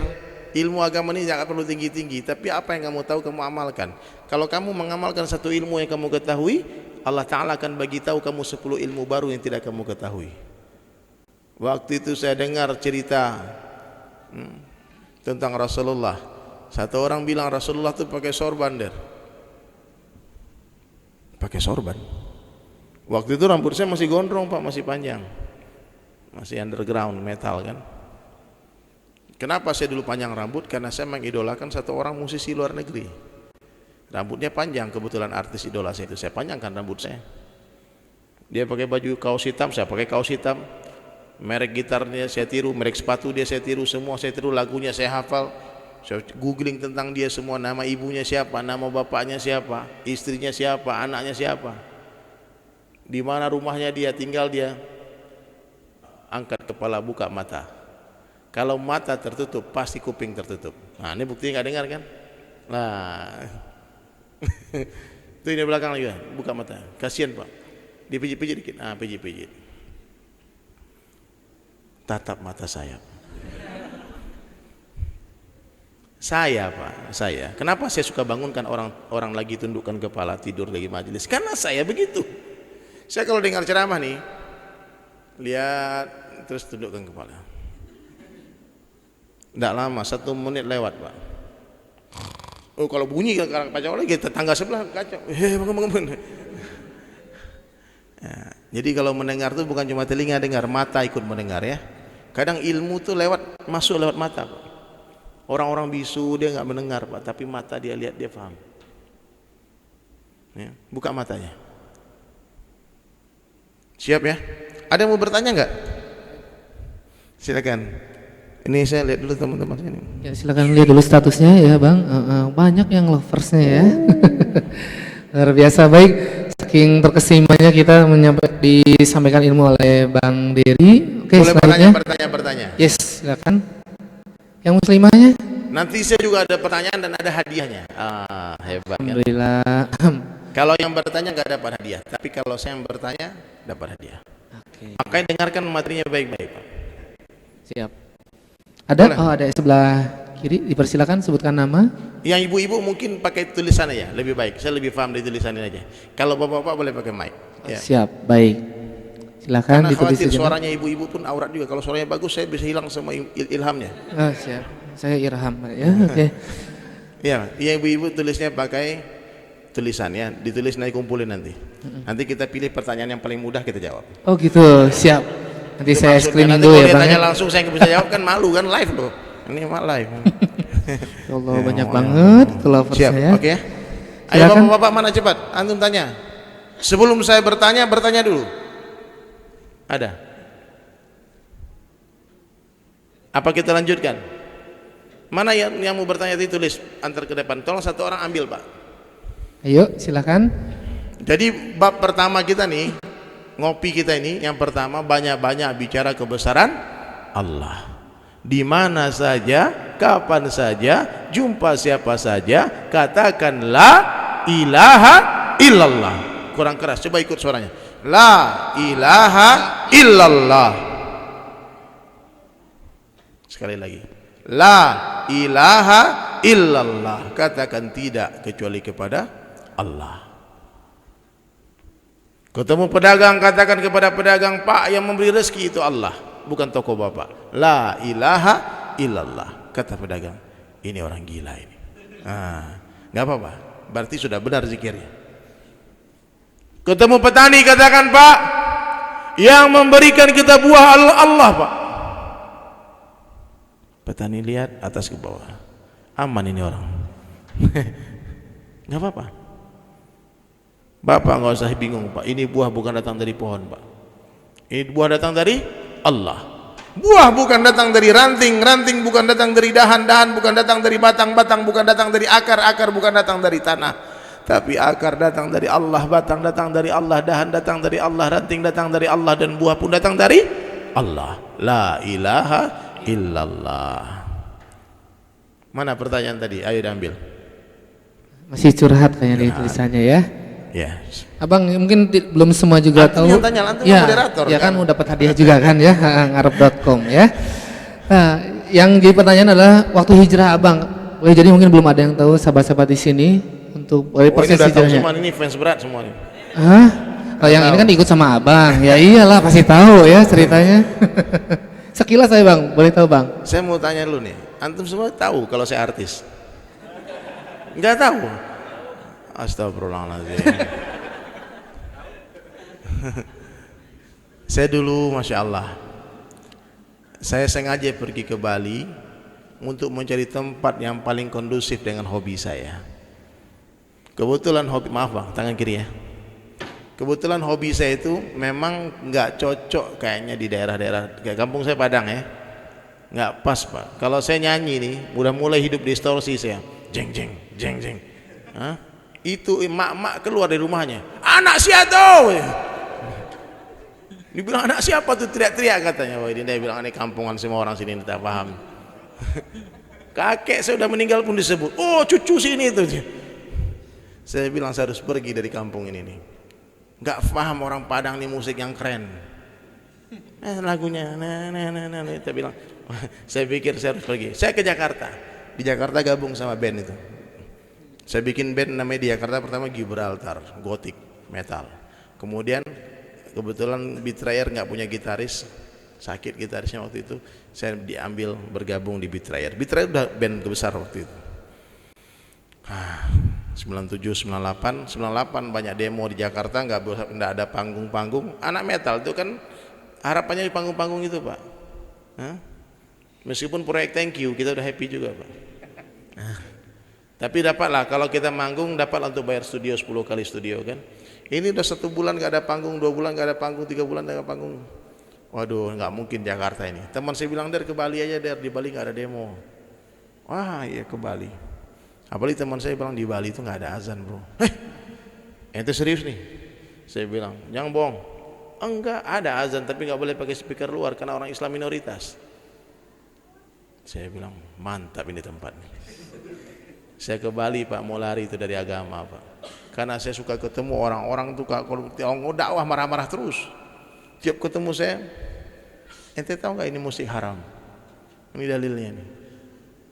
ilmu agama ini jangan perlu tinggi-tinggi, tapi apa yang kamu tahu kamu amalkan. Kalau kamu mengamalkan satu ilmu yang kamu ketahui, Allah Ta'ala akan bagi tahu kamu 10 ilmu baru yang tidak kamu ketahui. Waktu itu saya dengar cerita tentang Rasulullah. Satu orang bilang Rasulullah itu pakai sorban, Der. Pakai sorban. Waktu itu rambut saya masih gondrong Pak, masih panjang, masih underground metal kan. Kenapa saya dulu panjang rambut? Karena saya mengidolakan satu orang musisi luar negeri. Rambutnya panjang, kebetulan artis idola saya itu. Saya panjangkan rambut saya. Dia pakai baju kaos hitam, saya pakai kaos hitam. Merek gitarnya saya tiru, merek sepatu dia saya tiru, semua saya tiru, lagunya saya hafal. Saya googling tentang dia semua, nama ibunya siapa, nama bapaknya siapa, istrinya siapa, anaknya siapa, di mana rumahnya dia tinggal. Dia angkat kepala, buka mata. Kalau mata tertutup, pasti kuping tertutup. Nah, ini buktinya nggak dengar kan? Nah, itu di belakang lagi, buka mata. Kasihan Pak, dipijit-pijit dikit. Ah, pijit-pijit. Tatap mata saya. Saya Pak, saya. Kenapa saya suka bangunkan orang lagi tundukkan kepala tidur lagi majelis? Karena saya begitu. Saya kalau dengar ceramah nih, lihat terus tundukkan kepala. Tidak lama, 1 menit lewat Pak. Oh kalau bunyi kacau lagi, tetangga sebelah kacau. Bangun. Ya, jadi kalau mendengar tuh bukan cuma telinga dengar, mata ikut mendengar ya. Kadang ilmu tuh masuk lewat mata Pak. Orang-orang bisu dia nggak mendengar Pak, tapi mata dia lihat, dia paham. Ya, buka matanya. Siap ya? Ada yang mau bertanya nggak? Silakan. Ini saya lihat dulu teman-teman ini. Ya, silakan lihat dulu statusnya ya Bang. Banyak yang loversnya ya. Luar biasa. Baik, saking terkesimanya kita disampaikan ilmu oleh Bang Dery. Oke, boleh selanjutnya bertanya. Yes, silakan. Yang muslimahnya? Nanti saya juga ada pertanyaan dan ada hadiahnya. Hebat. Alhamdulillah. Kan? Kalau yang bertanya nggak dapat hadiah, tapi kalau saya yang bertanya dapat hadiah. Oke. Makanya dengarkan materinya baik-baik Pak. Siap. Ada? Boleh. Oh, ada sebelah kiri. Dipersilakan sebutkan nama. Yang ibu-ibu mungkin pakai tulisan aja, lebih baik. Saya lebih paham di tulisanin aja. Kalau bapak-bapak boleh pakai mic. Ya. Siap, baik. Silakan. Karena khawatir suaranya ibu-ibu pun aurat juga. Kalau suaranya bagus, saya bisa hilang semua ilhamnya. Oh, siap. Saya irham. Ya, oke. Okay. Ya, yang ibu-ibu tulisnya pakai tulisan ya, ditulis nanti kumpulin nanti. Nanti kita pilih pertanyaan yang paling mudah kita jawab. Oh gitu, siap. Nanti itu saya screening dulu ya Bang. Tanya langsung saya nggak bisa jawab kan malu kan, live loh. Ini mah live. Ya Allah, banyak banget lovers siap, saya. Oke. Ayo bapak-bapak mana cepat, antum tanya. Sebelum saya bertanya dulu. Ada? Apa kita lanjutkan? Mana yang mau bertanya ditulis antar ke depan. Tolong satu orang ambil Pak. Ayo silakan. Jadi bab pertama kita nih, ngopi kita ini, yang pertama banyak-banyak bicara kebesaran Allah. Di mana saja, kapan saja, jumpa siapa saja, katakan la ilaha illallah. Kurang keras, coba ikut suaranya. La ilaha illallah. Sekali lagi. La ilaha illallah. Katakan tidak kecuali kepada Allah. Ketemu pedagang, katakan kepada pedagang, Pak, yang memberi rezeki itu Allah, bukan toko bapak. La ilaha illallah. Kata pedagang, ini orang gila ini. Nggak apa-apa, berarti sudah benar zikirnya. Ketemu petani, katakan, Pak, yang memberikan kita buah Allah, Pak. Petani lihat atas ke bawah, aman ini orang. Nggak apa-apa. Bapak nggak usah bingung Pak, ini buah bukan datang dari pohon Pak, ini buah datang dari Allah. Buah bukan datang dari ranting, ranting bukan datang dari dahan, dahan bukan datang dari batang, batang bukan datang dari akar, akar bukan datang dari tanah. Tapi akar datang dari Allah, batang datang dari Allah, dahan datang dari Allah, ranting datang dari Allah, dan buah pun datang dari Allah. La ilaha illallah. Mana pertanyaan tadi? Ayo diambil. Masih curhat kayaknya di tulisannya ya. Ya. Abang mungkin belum semua juga Antum tahu. yang tanya, antum Ya, moderator, ya kan kan? dapat hadiah juga kan ya, ngarep.com ya. Nah, yang jadi pertanyaan adalah waktu hijrah Abang. Jadi mungkin belum ada yang tahu sahabat-sahabat di sini untuk Oh, ini proses udah tahu hijrahnya. semua, ini fans berat semua nih. Hah? Oh, yang ini kan ikut sama Abang. Ya iyalah pasti tahu ya ceritanya. Sekilas saya Bang, boleh tahu Bang? Saya mau tanya dulu nih, antum semua tahu kalau saya artis? Enggak tahu? Astagfirullahaladzim. Saya dulu, Masya Allah, saya sengaja pergi ke Bali untuk mencari tempat yang paling kondusif dengan hobi saya. Kebetulan hobi, maaf Bang, tangan kiri ya. Kebetulan hobi saya itu memang nggak cocok kayaknya di daerah-daerah kayak kampung saya Padang ya, nggak pas Pak. Kalau saya nyanyi nih, udah mulai hidup distorsi saya, jeng jeng jeng jeng. Hah? Itu emak-emak keluar dari rumahnya, anak siapa? Dibilang anak siapa tuh, teriak-teriak katanya. Wah, ini dia bilang ini kampungan semua orang sini tidak paham. Kakek saya udah meninggal pun disebut, oh cucu sini itu. Saya bilang saya harus pergi dari kampung ini nih. Nggak paham orang Padang nih musik yang keren. Lagunya, nah. Saya bilang, saya pikir saya harus pergi. Saya ke Jakarta. Di Jakarta gabung sama band itu. Saya bikin band namanya di Jakarta pertama Gibraltar, Gothic metal. Kemudian kebetulan Betrayer nggak punya gitaris, sakit gitarisnya waktu itu. Saya diambil bergabung di Betrayer. Betrayer udah band terbesar waktu itu. 97, 98 banyak demo di Jakarta, nggak ada panggung-panggung. Anak metal itu kan harapannya di panggung-panggung itu Pak. Meskipun proyek thank you kita udah happy juga Pak. Tapi dapatlah, kalau kita manggung dapatlah untuk bayar studio 10 kali studio kan. Ini udah 1 bulan nggak ada panggung, 2 bulan nggak ada panggung, 3 bulan nggak ada panggung. Waduh, nggak mungkin Jakarta ini. Teman saya bilang, Der ke Bali aja Der, di Bali nggak ada demo. Wah iya ke Bali. Apalagi teman saya bilang di Bali itu nggak ada azan bro. Ente serius nih? Saya bilang, jangan bohong. Enggak, ada azan tapi nggak boleh pakai speaker luar karena orang Islam minoritas. Saya bilang, mantap ini tempat nih. Saya ke Bali Pak, mau lari itu dari agama Pak. Karena saya suka ketemu orang-orang tuh kalau dakwah marah-marah terus. Tiap ketemu saya, ente tahu nggak ini musik haram? Ini dalilnya nih.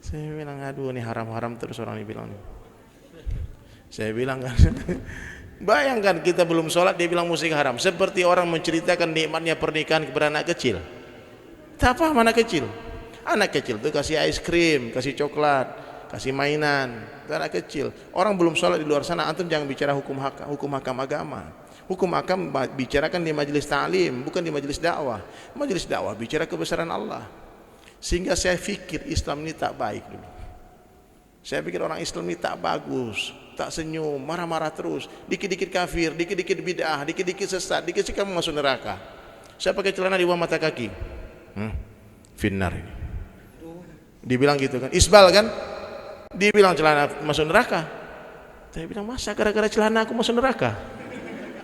Saya bilang, aduh ini haram-haram terus orang ini bilang nih. Saya bilang kan, bayangkan kita belum sholat dia bilang musik haram. Seperti orang menceritakan nikmatnya pernikahan kepada anak kecil. Tak apa anak kecil. Anak kecil tuh kasih es krim, kasih coklat, kasih mainan. Anak kecil. Orang belum sholat di luar sana, antum jangan bicara hukum hakam agama. Hukum hakam bicarakan di majelis ta'lim, bukan di majelis dakwah. Majelis dakwah bicara kebesaran Allah. Sehingga saya pikir Islam ini tak baik dulu. Saya pikir orang Islam ini tak bagus, tak senyum, marah-marah terus, dikit-dikit kafir, dikit-dikit bid'ah, dikit-dikit sesat, dikit-dikit kamu masuk neraka. Saya pakai celana di bawah mata kaki. Finnar ini. Dibilang gitu kan, isbal kan? Dibilang celana masuk neraka. Saya bilang, masa gara-gara celana aku masuk neraka?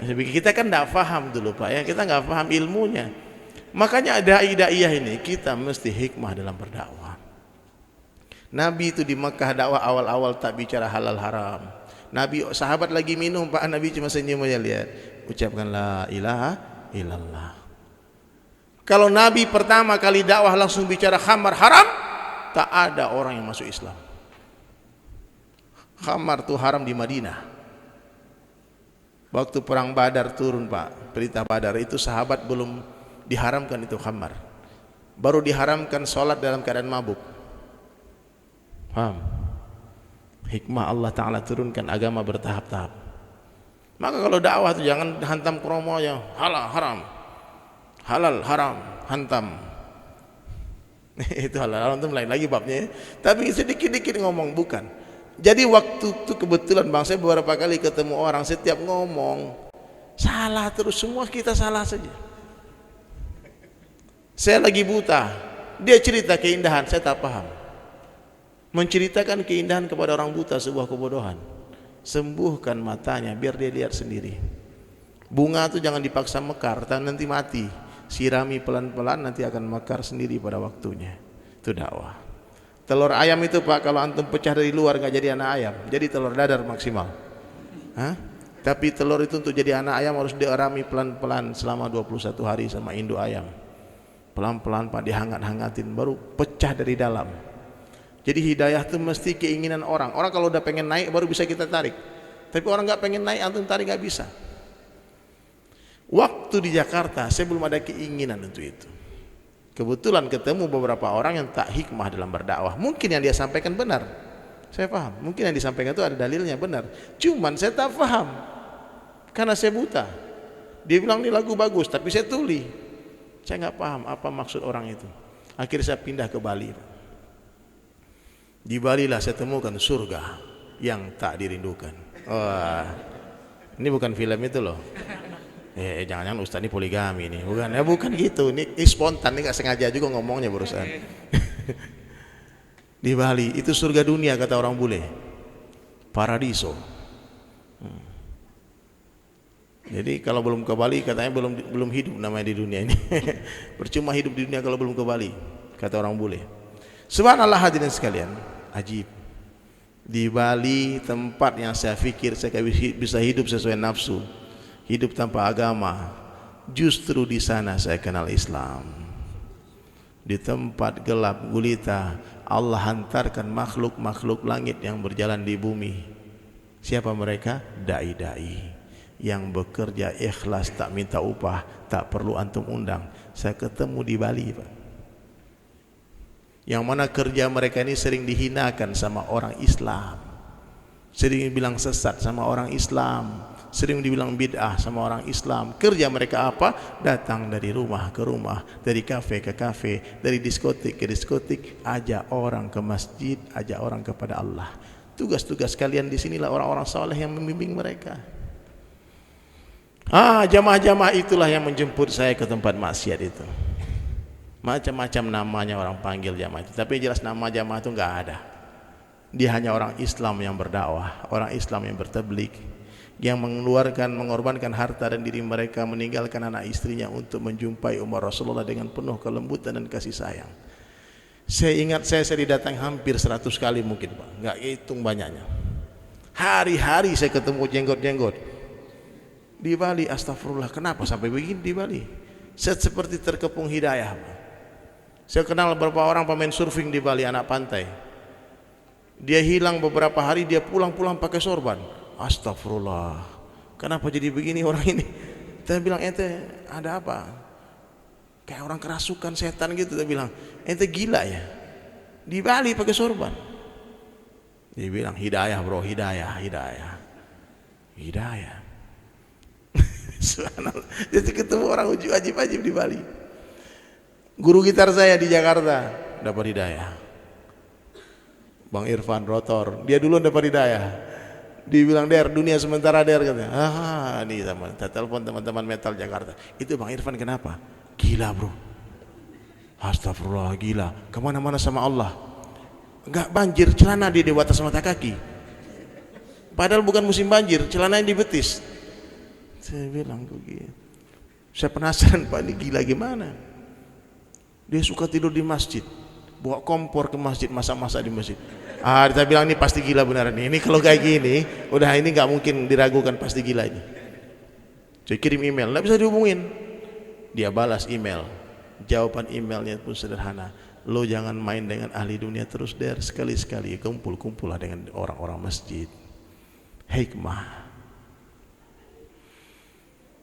Kita kan tidak paham dulu Pak ya, kita nggak paham ilmunya. Makanya dai-daiyah ini kita mesti hikmah dalam berdakwah. Nabi itu di Mekah dakwah awal-awal tak bicara halal haram. Nabi sahabat lagi minum Pak, Nabi cuma senyum aja, lihat, ucapkan la ilaha illallah. Kalau Nabi pertama kali dakwah langsung bicara khamar haram, tak ada orang yang masuk Islam. Khamar itu haram di Madinah. Waktu perang Badar turun Pak, berita Badar itu sahabat belum diharamkan itu khamar. Baru diharamkan sholat dalam keadaan mabuk. Paham? Hikmah Allah Ta'ala turunkan agama bertahap-tahap. Maka kalau dakwah itu jangan hantam kromo aja, halal haram, halal haram, hantam. Itu halal haram itu lain lagi babnya. Tapi sedikit-dikit ngomong, bukan. Jadi waktu itu kebetulan bang saya beberapa kali ketemu orang, setiap ngomong salah terus, semua kita salah saja. Saya lagi buta, dia cerita keindahan, saya tak paham. Menceritakan keindahan kepada orang buta sebuah kebodohan. Sembuhkan matanya biar dia lihat sendiri. Bunga itu jangan dipaksa mekar, nanti mati. Sirami pelan-pelan, nanti akan mekar sendiri pada waktunya. Itu dakwah. Telur ayam itu Pak, kalau antum pecah dari luar nggak jadi anak ayam, jadi telur dadar maksimal. Hah? Tapi telur itu untuk jadi anak ayam harus diarami pelan-pelan selama 21 hari sama induk ayam. Pelan-pelan Pak, dihangat-hangatin baru pecah dari dalam. Jadi hidayah itu mesti keinginan orang. Orang kalau udah pengen naik baru bisa kita tarik. Tapi orang nggak pengen naik, antum tarik nggak bisa. Waktu di Jakarta saya belum ada keinginan untuk itu. Kebetulan ketemu beberapa orang yang tak hikmah dalam berdakwah. Mungkin yang dia sampaikan benar, saya paham. Mungkin yang disampaikan itu ada dalilnya benar. Cuman saya tak paham karena saya buta. Dia bilang ini lagu bagus, tapi saya tuli. Saya nggak paham apa maksud orang itu. Akhirnya saya pindah ke Bali. Di Bali lah saya temukan surga yang tak dirindukan. Wah, ini bukan film itu loh. Jangan-jangan Ustaz ini poligami nih. Bukan, ya bukan gitu. Ini spontan, ini nggak sengaja juga ngomongnya barusan. Di Bali itu surga dunia kata orang bule. Paradiso. Jadi kalau belum ke Bali katanya belum hidup namanya di dunia ini. Percuma hidup di dunia kalau belum ke Bali kata orang bule. Subhanallah hadirin sekalian, ajib. Di Bali tempat yang saya pikir saya bisa hidup sesuai nafsu, hidup tanpa agama, justru di sana saya kenal Islam. Di tempat gelap gulita Allah hantarkan makhluk-makhluk langit yang berjalan di bumi. Siapa mereka? Dai-dai yang bekerja ikhlas, tak minta upah, tak perlu antum undang. Saya ketemu di Bali Pak, yang mana kerja mereka ini sering dihinakan sama orang Islam, sering dibilang sesat sama orang Islam, sering dibilang bid'ah sama orang Islam. Kerja mereka apa? Datang dari rumah ke rumah, dari kafe ke kafe, dari diskotik ke diskotik, ajak orang ke masjid, ajak orang kepada Allah. Tugas-tugas kalian di sinilah orang-orang saleh yang membimbing mereka. Jamaah-jamaah itulah yang menjemput saya ke tempat maksiat itu. Macam-macam namanya orang panggil jamaah itu, tapi jelas nama jamaah itu nggak ada. Dia hanya orang Islam yang berdakwah, orang Islam yang bertablik, yang mengorbankan harta dan diri mereka, meninggalkan anak istrinya untuk menjumpai umat Rasulullah dengan penuh kelembutan dan kasih sayang. Saya ingat saya didatang hampir 100 kali mungkin Pak, nggak hitung banyaknya. Hari-hari saya ketemu jenggot-jenggot di Bali. Astagfirullah, kenapa sampai begini di Bali? Saya seperti terkepung hidayah Pak. Saya kenal beberapa orang pemain surfing di Bali, anak pantai. Dia hilang beberapa hari, dia pulang-pulang pakai sorban. Astagfirullah, kenapa jadi begini orang ini? Saya bilang, ente ada apa? Kayak orang kerasukan setan gitu. Saya bilang, ente gila ya? Di Bali pakai sorban. Dia bilang, hidayah bro, hidayah. Subhanallah. Jadi ketemu orang ajib-ajib di Bali. Guru gitar saya di Jakarta dapat hidayah, Bang Irfan Rotor, dia dulu dapat hidayah. Dibilang Der, dunia sementara Der katanya. Ini teman, telepon teman-teman metal Jakarta. Itu Bang Irfan kenapa? Gila bro. Astagfirullah, gila. Kemana-mana sama Allah. Enggak banjir, celana dia di atas mata kaki. Padahal bukan musim banjir, celananya di betis. Saya bilang begitu. Saya penasaran Pak, ini gila gimana? Dia suka tidur di masjid, bawa kompor ke masjid, masak-masak di masjid. Kita bilang ini pasti gila beneran. Ini kalau kayak gini, udah ini nggak mungkin diragukan, pasti gila ini. Saya kirim email, nggak bisa dihubungin. Dia balas email, jawaban emailnya pun sederhana. Lo jangan main dengan ahli dunia terus Der, sekali-sekali kumpul-kumpul lah dengan orang-orang masjid. Hikmah.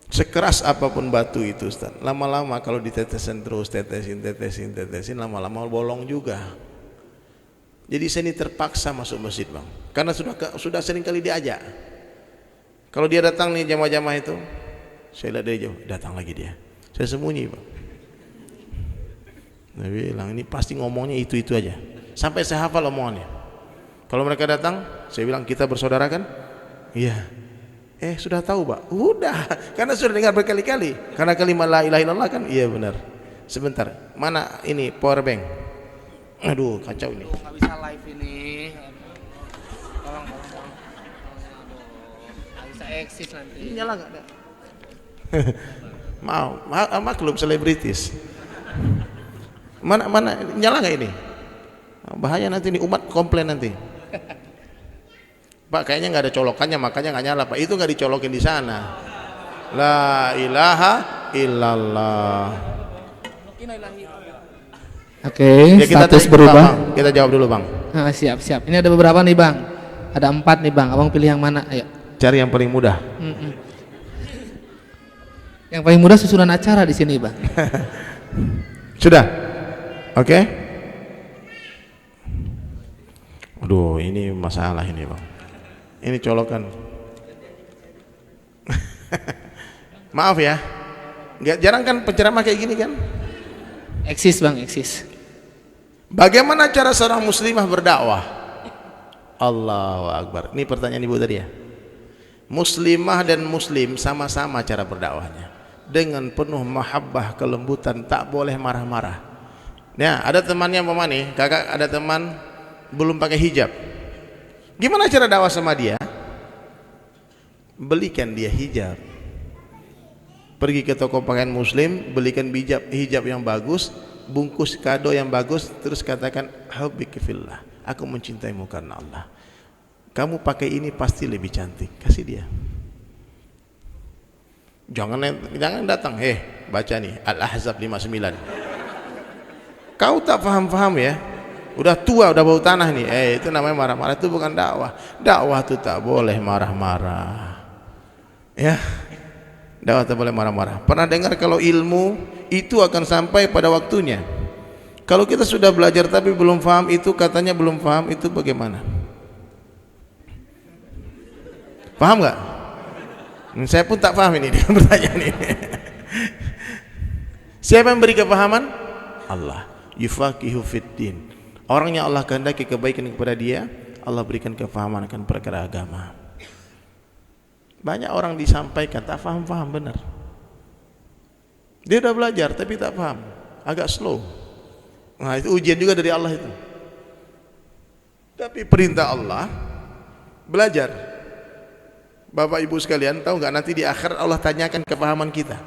Sekeras apapun batu itu Ustaz, lama-lama kalau ditetesin terus, tetesin, lama-lama bolong juga. Jadi saya ini terpaksa masuk masjid Bang, karena sudah sering kali diajak. Kalau dia datang nih jamaah-jamaah itu, saya lihat dari jauh, datang lagi dia. Saya sembunyi Bang. Saya bilang ini pasti ngomongnya itu aja, sampai saya hafal omongannya. Kalau mereka datang, saya bilang kita bersaudara kan? Iya. Sudah tahu Pak? Udah, karena sudah dengar berkali-kali. Karena kalimat la ilaha illallah kan? Iya benar. Sebentar, mana ini power bank? Aduh, kacau ini. Nggak bisa live ini. Tolong. Nggak bisa eksis nanti. Ini nyala nggak ada? Maklum selebritis. Mana nyala nggak ini? Bahaya nanti nih, umat komplain nanti. Pak, kayaknya nggak ada colokannya, makanya nggak nyala Pak. Itu nggak dicolokin di sana. La ilaha illallah. Oke, Ya, status berubah. Kita jawab dulu Bang. Nah, siap. Ini ada beberapa nih Bang. Ada 4 nih Bang. Abang pilih yang mana? Ayo. Cari yang paling mudah. Yang paling mudah susunan acara di sini Bang. Sudah? Oke? Aduh, ini masalah ini Bang. Ini colokan. Maaf ya. Jarang kan penceramah kayak gini kan? Eksis Bang, eksis. Bagaimana cara seorang muslimah berdakwah? Allahu Akbar. Ini pertanyaan ibu tadi ya. Muslimah dan muslim sama-sama cara berdakwahnya, dengan penuh mahabbah, kelembutan, tak boleh marah-marah. Nah, ada temannya mama nih, kakak ada teman belum pakai hijab. Gimana cara dakwah sama dia? Belikan dia hijab. Pergi ke toko pakaian muslim, belikan hijab yang bagus, bungkus kado yang bagus, terus katakan hubbiki fillah, aku mencintaimu karena Allah. Kamu pakai ini pasti lebih cantik. Kasih dia. Jangan datang, baca nih Al-Ahzab 59. Kau tak paham ya, udah tua, udah bau tanah nih. Itu namanya marah-marah. Itu bukan dakwah. Dakwah itu tak boleh marah-marah. Ya, dakwah tak boleh marah-marah. Pernah dengar kalau ilmu itu akan sampai pada waktunya. Kalau kita sudah belajar tapi belum paham, itu katanya belum paham, itu bagaimana? Paham nggak? Saya pun tak paham ini dengan pertanyaan ini. Siapa yang beri kepahaman? Allah. Yufaqihu fiddin. Orang yang Allah kehendaki kebaikan kepada dia, Allah berikan kepahaman akan perkara agama. Banyak orang disampaikan tak paham benar. Dia udah belajar tapi tak paham, agak slow. Nah, itu ujian juga dari Allah itu. Tapi perintah Allah belajar. Bapak Ibu sekalian, tahu nggak nanti di akhir Allah tanyakan kepahaman kita.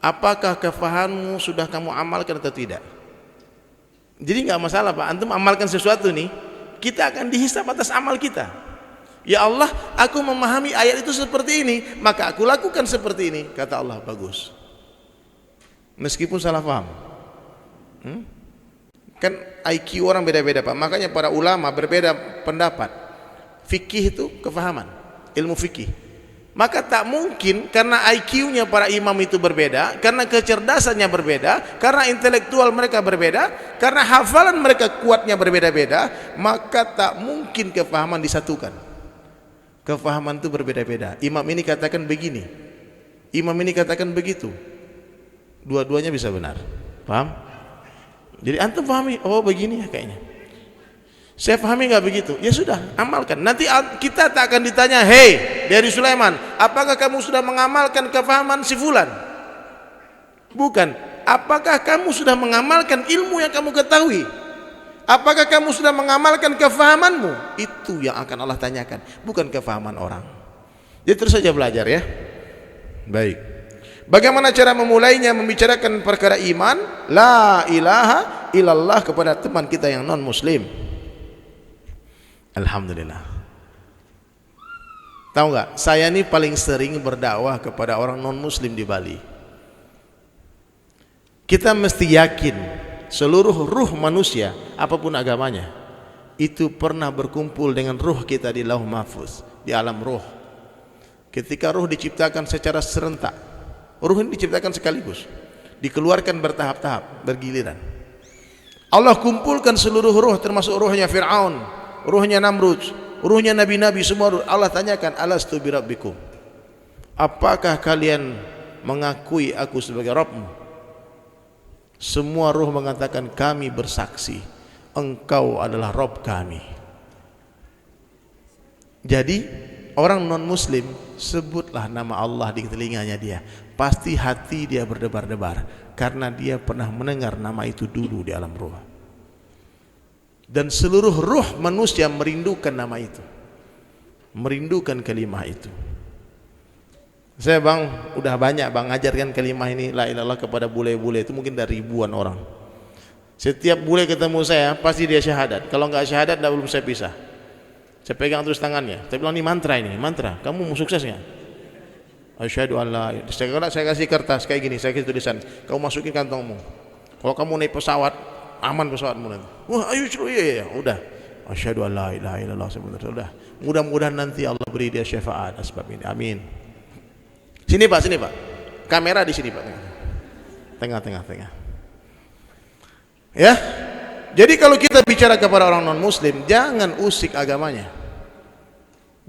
Apakah kefahamanmu sudah kamu amalkan atau tidak? Jadi nggak masalah Pak, antum amalkan sesuatu nih, kita akan dihisab atas amal kita. Ya Allah, aku memahami ayat itu seperti ini, maka aku lakukan seperti ini. Kata Allah, bagus. Meskipun salah paham. Kan IQ orang beda-beda Pak, makanya para ulama berbeda pendapat. Fikih itu kefahaman, ilmu fikih. Maka tak mungkin karena IQ-nya para imam itu berbeda, karena kecerdasannya berbeda, karena intelektual mereka berbeda, karena hafalan mereka kuatnya berbeda-beda, maka tak mungkin kefahaman disatukan. Kefahaman itu berbeda-beda. Imam ini katakan begini, imam ini katakan begitu. Dua-duanya bisa benar. Paham? Jadi antum pahami, oh begini ya kayaknya. Saya pahami nggak begitu? Ya sudah, amalkan. Nanti kita tak akan ditanya, hei dari Sulaiman, apakah kamu sudah mengamalkan kefahaman si fulan? Bukan. Apakah kamu sudah mengamalkan ilmu yang kamu ketahui? Apakah kamu sudah mengamalkan kefahamanmu? Itu yang akan Allah tanyakan, bukan kefahaman orang. Jadi terus saja belajar ya. Baik. Bagaimana cara memulainya, membicarakan perkara iman, la ilaha illallah kepada teman kita yang non muslim. Alhamdulillah. Tahu nggak? Saya ini paling sering berdakwah kepada orang non muslim di Bali. Kita mesti yakin seluruh ruh manusia apapun agamanya itu pernah berkumpul dengan ruh kita di Lauh Mahfuz, di alam ruh. Ketika ruh diciptakan secara serentak, ruh ini diciptakan sekaligus, dikeluarkan bertahap-tahap, bergiliran. Allah kumpulkan seluruh ruh, termasuk ruhnya Fir'aun, ruhnya Namrud, ruhnya nabi-nabi, semua ruh. Allah tanyakan, alastu birabbikum, apakah kalian mengakui aku sebagai Rabbmu? Semua ruh mengatakan, kami bersaksi engkau adalah Rabb kami. Jadi orang non muslim sebutlah nama Allah di telinganya dia, pasti hati dia berdebar-debar karena dia pernah mendengar nama itu dulu di alam ruh. Dan seluruh ruh manusia merindukan nama itu, merindukan kalimah itu. Saya bang, udah banyak bang ngajarkan kalimah ini la ilaha illallah kepada bule-bule itu mungkin dari ribuan orang. Setiap bule ketemu saya pasti dia syahadat. Kalau nggak syahadat, belum saya pisah. Saya pegang terus tangannya. Saya bilang ini mantra. Kamu mau sukses nggak? Asyhadu an la ilaha illallah. Saya kasih kertas kayak gini, saya kasih tulisan. Kamu masukin kantongmu. Kalau kamu naik pesawat, aman pesawatmu nanti. Wah, ayo iya. Udah. Asyhadu an la ilaha illallah sebenarnya. Udah. Mudah-mudahan nanti Allah beri dia syafaat sebab ini. Amin. Sini Pak. Kamera di sini Pak. Tengah. Ya. Jadi kalau kita bicara kepada orang non-muslim, jangan usik agamanya.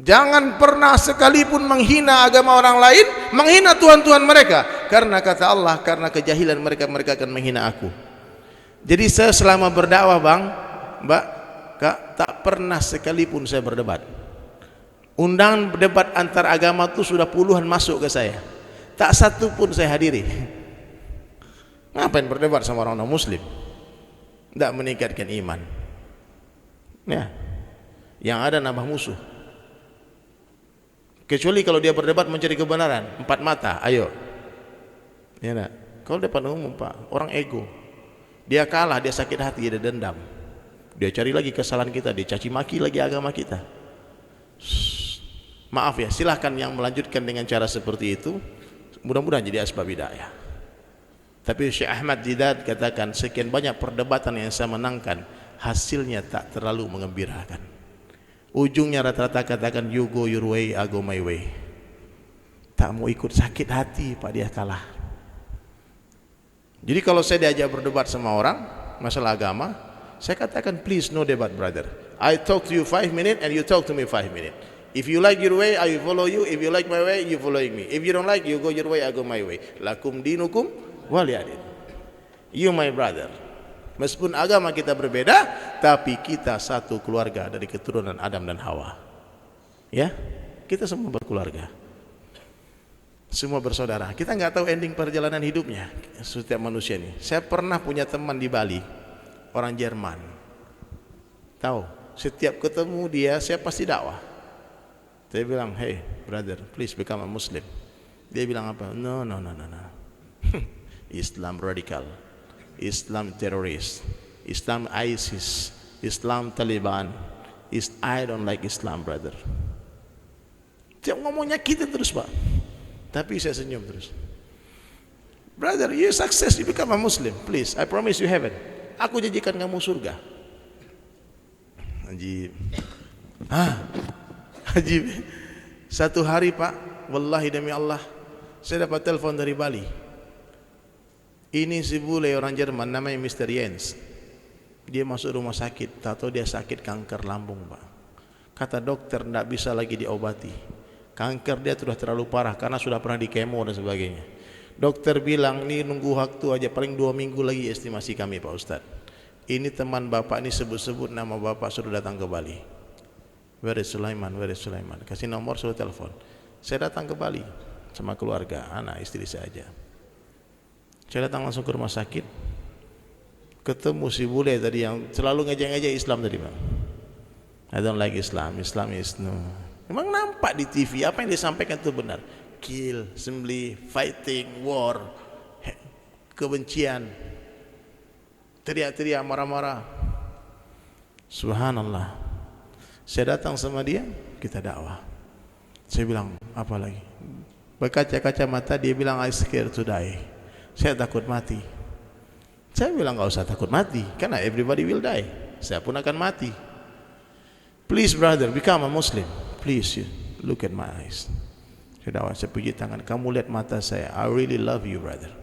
Jangan pernah sekalipun menghina agama orang lain, menghina Tuhan-Tuhan mereka. Karena kata Allah, karena kejahilan mereka akan menghina aku. Jadi saya selama berdakwah bang, mbak, kak, tak pernah sekalipun saya berdebat. Undangan debat antar agama itu sudah puluhan masuk ke saya. Tak satu pun saya hadiri. Ngapain berdebat sama orang non-muslim? Tidak meningkatkan iman. Ya. Yang ada nambah musuh. Kecuali kalau dia berdebat mencari kebenaran, empat mata, ayo. Ya nak. Kalau depan umum Pak, orang ego. Dia kalah, dia sakit hati, dia dendam. Dia cari lagi kesalahan kita, dia caci maki lagi agama kita. Maaf ya, silahkan yang melanjutkan dengan cara seperti itu. Mudah-mudahan jadi asbab hidayah. Tapi Syekh Ahmad Didat katakan sekian banyak perdebatan yang saya menangkan, hasilnya tak terlalu mengembirakan. Ujungnya rata-rata katakan you go your way, I go my way. Tak mau ikut, sakit hati Pak, dia kalah. Jadi kalau saya diajak berdebat sama orang masalah agama, saya katakan please no debat brother. I talk to you 5 minutes and you talk to me 5 minutes. If you like your way, I will follow you. If you like my way, you following me. If you don't like, you go your way, I go my way. Lakum dinukum waliyadin. You my brother. Meskipun agama kita berbeda, tapi kita satu keluarga dari keturunan Adam dan Hawa. Ya, kita semua berkeluarga, semua bersaudara. Kita nggak tahu ending perjalanan hidupnya setiap manusia ini. Saya pernah punya teman di Bali, orang Jerman. Tahu, setiap ketemu dia, saya pasti dakwah. Saya bilang, hey brother, please become a Muslim. Dia bilang apa? No. Islam radikal, Islam teroris, Islam ISIS, Islam Taliban. I don't like Islam brother. Tiap ngomongnya kita terus Pak. Tapi saya senyum terus. Brother, you success, you become a Muslim. Please, I promise you heaven. Aku janjikan kamu surga. Haji, satu hari Pak, wallahi demi Allah, saya dapat telepon dari Bali. Ini si bule orang Jerman namanya Mr. Jens. Dia masuk rumah sakit, tahu dia sakit kanker lambung Pak. Kata dokter tidak bisa lagi diobati. Kanker dia sudah terlalu parah karena sudah pernah di kemo dan sebagainya. Dokter bilang ini nunggu waktu aja, paling 2 minggu lagi estimasi kami Pak Ustadz. Ini teman bapak ini sebut-sebut nama bapak sudah datang ke Bali. Where is Sulaiman? Kasih nomor, suruh telepon. Saya datang ke Bali sama keluarga, anak istri saya aja. Saya datang langsung ke rumah sakit, ketemu si bule tadi yang selalu ngejek-ngejek Islam tadi Bang. I don't like Islam is no. Memang nampak di TV apa yang disampaikan itu benar. Kill, sembelih, fighting, war, kebencian, teriak-teriak, marah-marah. Subhanallah. Saya datang sama dia, kita dakwah. Saya bilang, apa lagi? Berkaca-kaca mata, dia bilang, I scared to die. Saya takut mati. Saya bilang, gak usah takut mati, karena everybody will die. Saya pun akan mati. Please brother, become a Muslim. Please, look at my eyes. Saya dakwah, saya puji tangan. Kamu lihat mata saya, I really love you brother.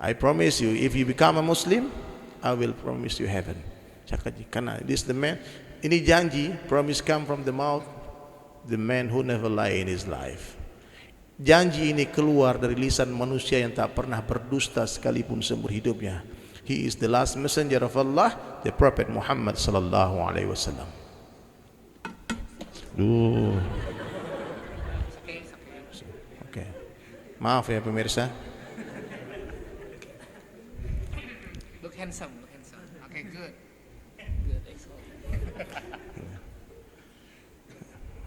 I promise you, if you become a Muslim, I will promise you heaven. Karena this the man. Ini janji, promise come from the mouth, the man who never lie in his life. Janji ini keluar dari lisan manusia yang tak pernah berdusta sekalipun seumur hidupnya. He is the last messenger of Allah, the Prophet Muhammad sallallahu alaihi wasallam. Okay. Maaf ya pemirsa. Look handsome, look handsome. Okay, good. Good, excellent.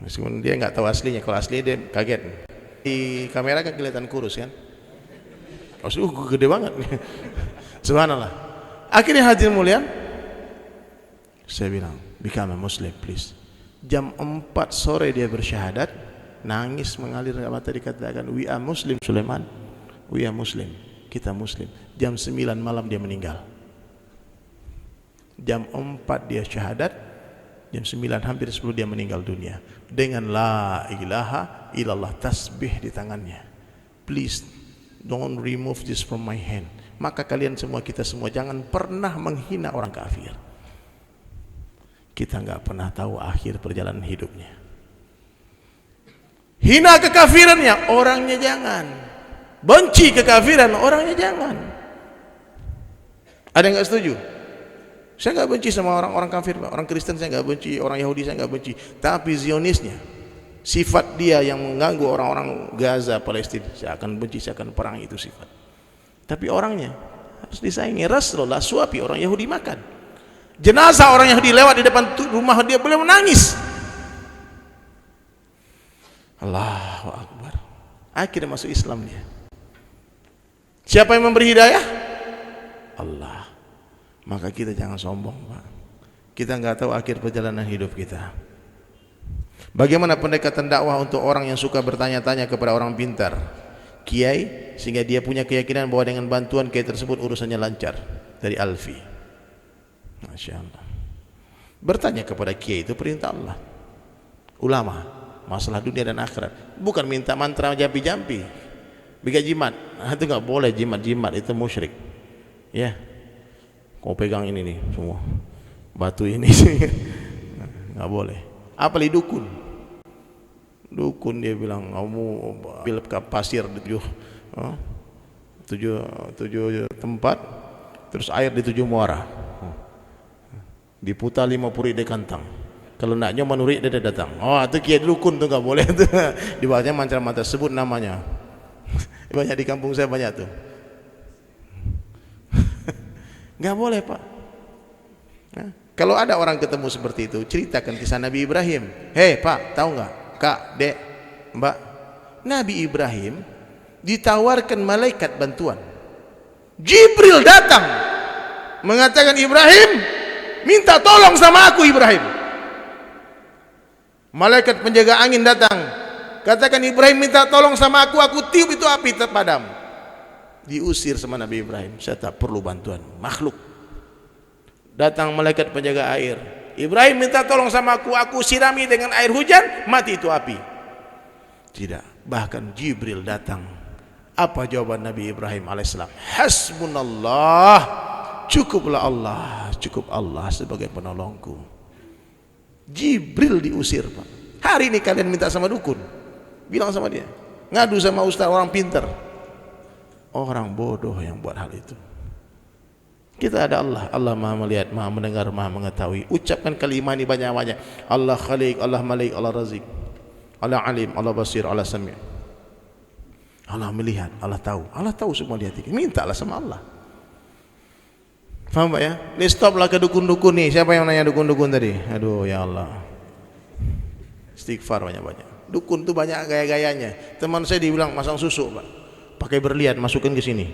Meskipun dia nggak tahu aslinya, kalau asli dia kaget. Di kamera kan kelihatan kurus kan? Oh, gede banget. Subhanallah. Akhirnya hadirin mulia, saya bilang, become a Muslim please. Jam 4 sore dia bersyahadat, nangis mengalir mata, dikatakan, we are Muslim Sulaiman, we are Muslim, kita Muslim. Jam 9 malam dia meninggal. Jam 4 dia syahadat, jam 9 hampir 10 dia meninggal dunia dengan la ilaha illallah, tasbih di tangannya. Please don't remove this from my hand. Maka kalian semua, kita semua, jangan pernah menghina orang kafir. Kita nggak pernah tahu akhir perjalanan hidupnya. Hina kekafirannya, orangnya jangan. Benci kekafiran, orangnya jangan. Ada yang nggak setuju? Saya nggak benci sama orang-orang kafir, orang Kristen saya nggak benci, orang Yahudi saya nggak benci. Tapi Zionisnya, sifat dia yang mengganggu orang-orang Gaza, Palestina, saya akan benci, saya akan perang, itu sifat. Tapi orangnya harus disaingi. Rasulullah suapi orang Yahudi makan. Jenazah orang Yahudi lewat di depan rumah dia, beliau menangis. Allahu Akbar. Akhirnya masuk Islam dia. Siapa yang memberi hidayah? Allah. Maka kita jangan sombong, Pak. Kita nggak tahu akhir perjalanan hidup kita. Bagaimana pendekatan dakwah untuk orang yang suka bertanya-tanya kepada orang pintar, kiai, sehingga dia punya keyakinan bahwa dengan bantuan kiai tersebut urusannya lancar. Dari Alfi. Masya Allah. Bertanya kepada kiai itu perintah Allah. Ulama, masalah dunia dan akhirat, bukan minta mantra jampi-jampi, bikin jimat. Itu nggak boleh, jimat-jimat itu musyrik. Ya, kau pegang ini nih semua batu ini, nggak boleh. Apalagi dukun. Dukun dia bilang, kamu ambil pasir tujuh tempat, terus air di 7 muara, diputar 5 puri de kantang. Kalau naknya menurik dia datang. Oh, itu kiai dukun tuh nggak boleh tuh. Dibawahnya mantra-mantra, sebut namanya. Banyak di kampung saya banyak tuh. Nggak boleh, Pak. Nah, kalau ada orang ketemu seperti itu, ceritakan kisah Nabi Ibrahim. Hei Pak, tahu nggak? Kak, Dek, Mbak, Nabi Ibrahim ditawarkan malaikat bantuan. Jibril datang mengatakan, Ibrahim, minta tolong sama aku Ibrahim. Malaikat penjaga angin datang, katakan Ibrahim minta tolong sama aku tiup itu api terpadam. Diusir sama Nabi Ibrahim, saya tak perlu bantuan makhluk. Datang malaikat penjaga air, Ibrahim minta tolong sama aku sirami dengan air hujan, mati itu api. Tidak, bahkan Jibril datang. Apa jawaban Nabi Ibrahim alaihissalam? Hasbunallah, cukuplah Allah, cukup Allah sebagai penolongku. Jibril diusir, Pak. Hari ini kalian minta sama dukun, bilang sama dia, ngadu sama ustaz orang pintar. Orang bodoh yang buat hal itu. Kita ada Allah, Allah Maha melihat, Maha mendengar, Maha mengetahui. Ucapkan kalimat ini banyak-banyak. Allah Khaliq, Allah Malik, Allah Razik, Allah Alim, Allah Basir, Allah Sami'. Allah melihat, Allah tahu semua di hati. Mintalah sama Allah. Faham Pak ya? Ini stoplah ke dukun-dukun nih. Siapa yang nanya dukun-dukun tadi? Aduh ya Allah. Istighfar banyak-banyak. Dukun tuh banyak gaya-gayanya. Teman saya dibilang masang susu, Pak. Pakai berlian, masukin ke sini.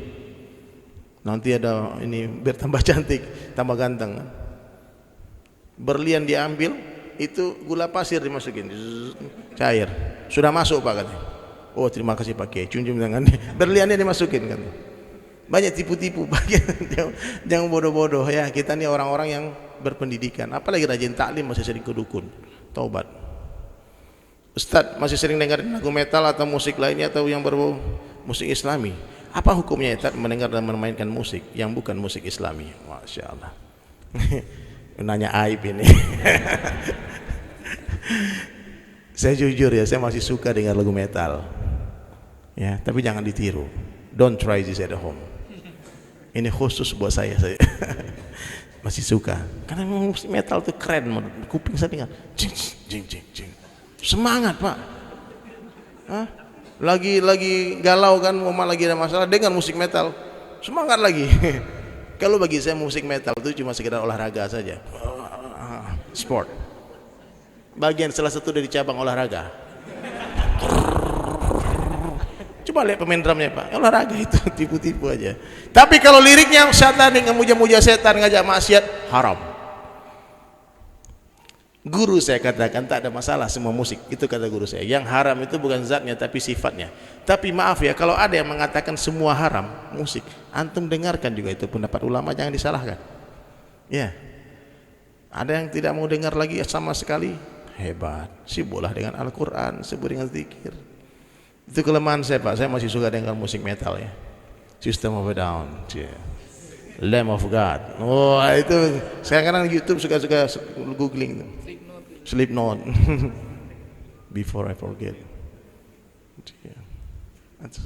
Nanti ada ini biar tambah cantik, tambah ganteng. Berlian diambil, itu gula pasir dimasukin, cair. Sudah masuk Pak katanya. Oh terima kasih Pak Kiai. Cium-cium tangannya. Berliannya dimasukin kan. Banyak tipu-tipu, jangan bodoh-bodoh ya. Kita ini orang-orang yang berpendidikan, apalagi rajin taklim masih sering ke dukun. Taubat. Ustadz masih sering dengar lagu metal atau musik lainnya atau yang berbau musik Islami. Apa hukumnya Ustadz mendengar dan memainkan musik yang bukan musik Islami? Masya Allah. Nanya aib ini. Saya jujur ya, saya masih suka dengar lagu metal. Ya, tapi jangan ditiru. Don't try this at home. Ini khusus buat saya masih suka karena musik metal itu keren, kuping saya dengar jing jing jing jing, semangat Pak. Hah? lagi galau kan, umat lagi ada masalah, dengar musik metal, semangat lagi. Kalau bagi saya musik metal itu cuma sekedar olahraga saja, sport, bagian salah satu dari cabang olahraga. Coba lihat pemain drumnya Pak, olahraga itu, tipu-tipu aja. Tapi kalau liriknya setan, ngemuja-muja setan, ngajak maksiat, haram. Guru saya katakan tak ada masalah semua musik, itu kata guru saya. Yang haram itu bukan zatnya tapi sifatnya. Tapi maaf ya, kalau ada yang mengatakan semua haram musik, antum dengarkan juga itu pendapat ulama, jangan disalahkan. Ya, ada yang tidak mau dengar lagi sama sekali, hebat, sibuklah dengan Al-Quran, sibuk dengan zikir. Itu kelemahan saya Pak, saya masih suka dengar musik metal ya. System of a Down, Lamb of God. Oh itu sekarang YouTube suka-suka googling tuh. Slipknot. Before I Forget.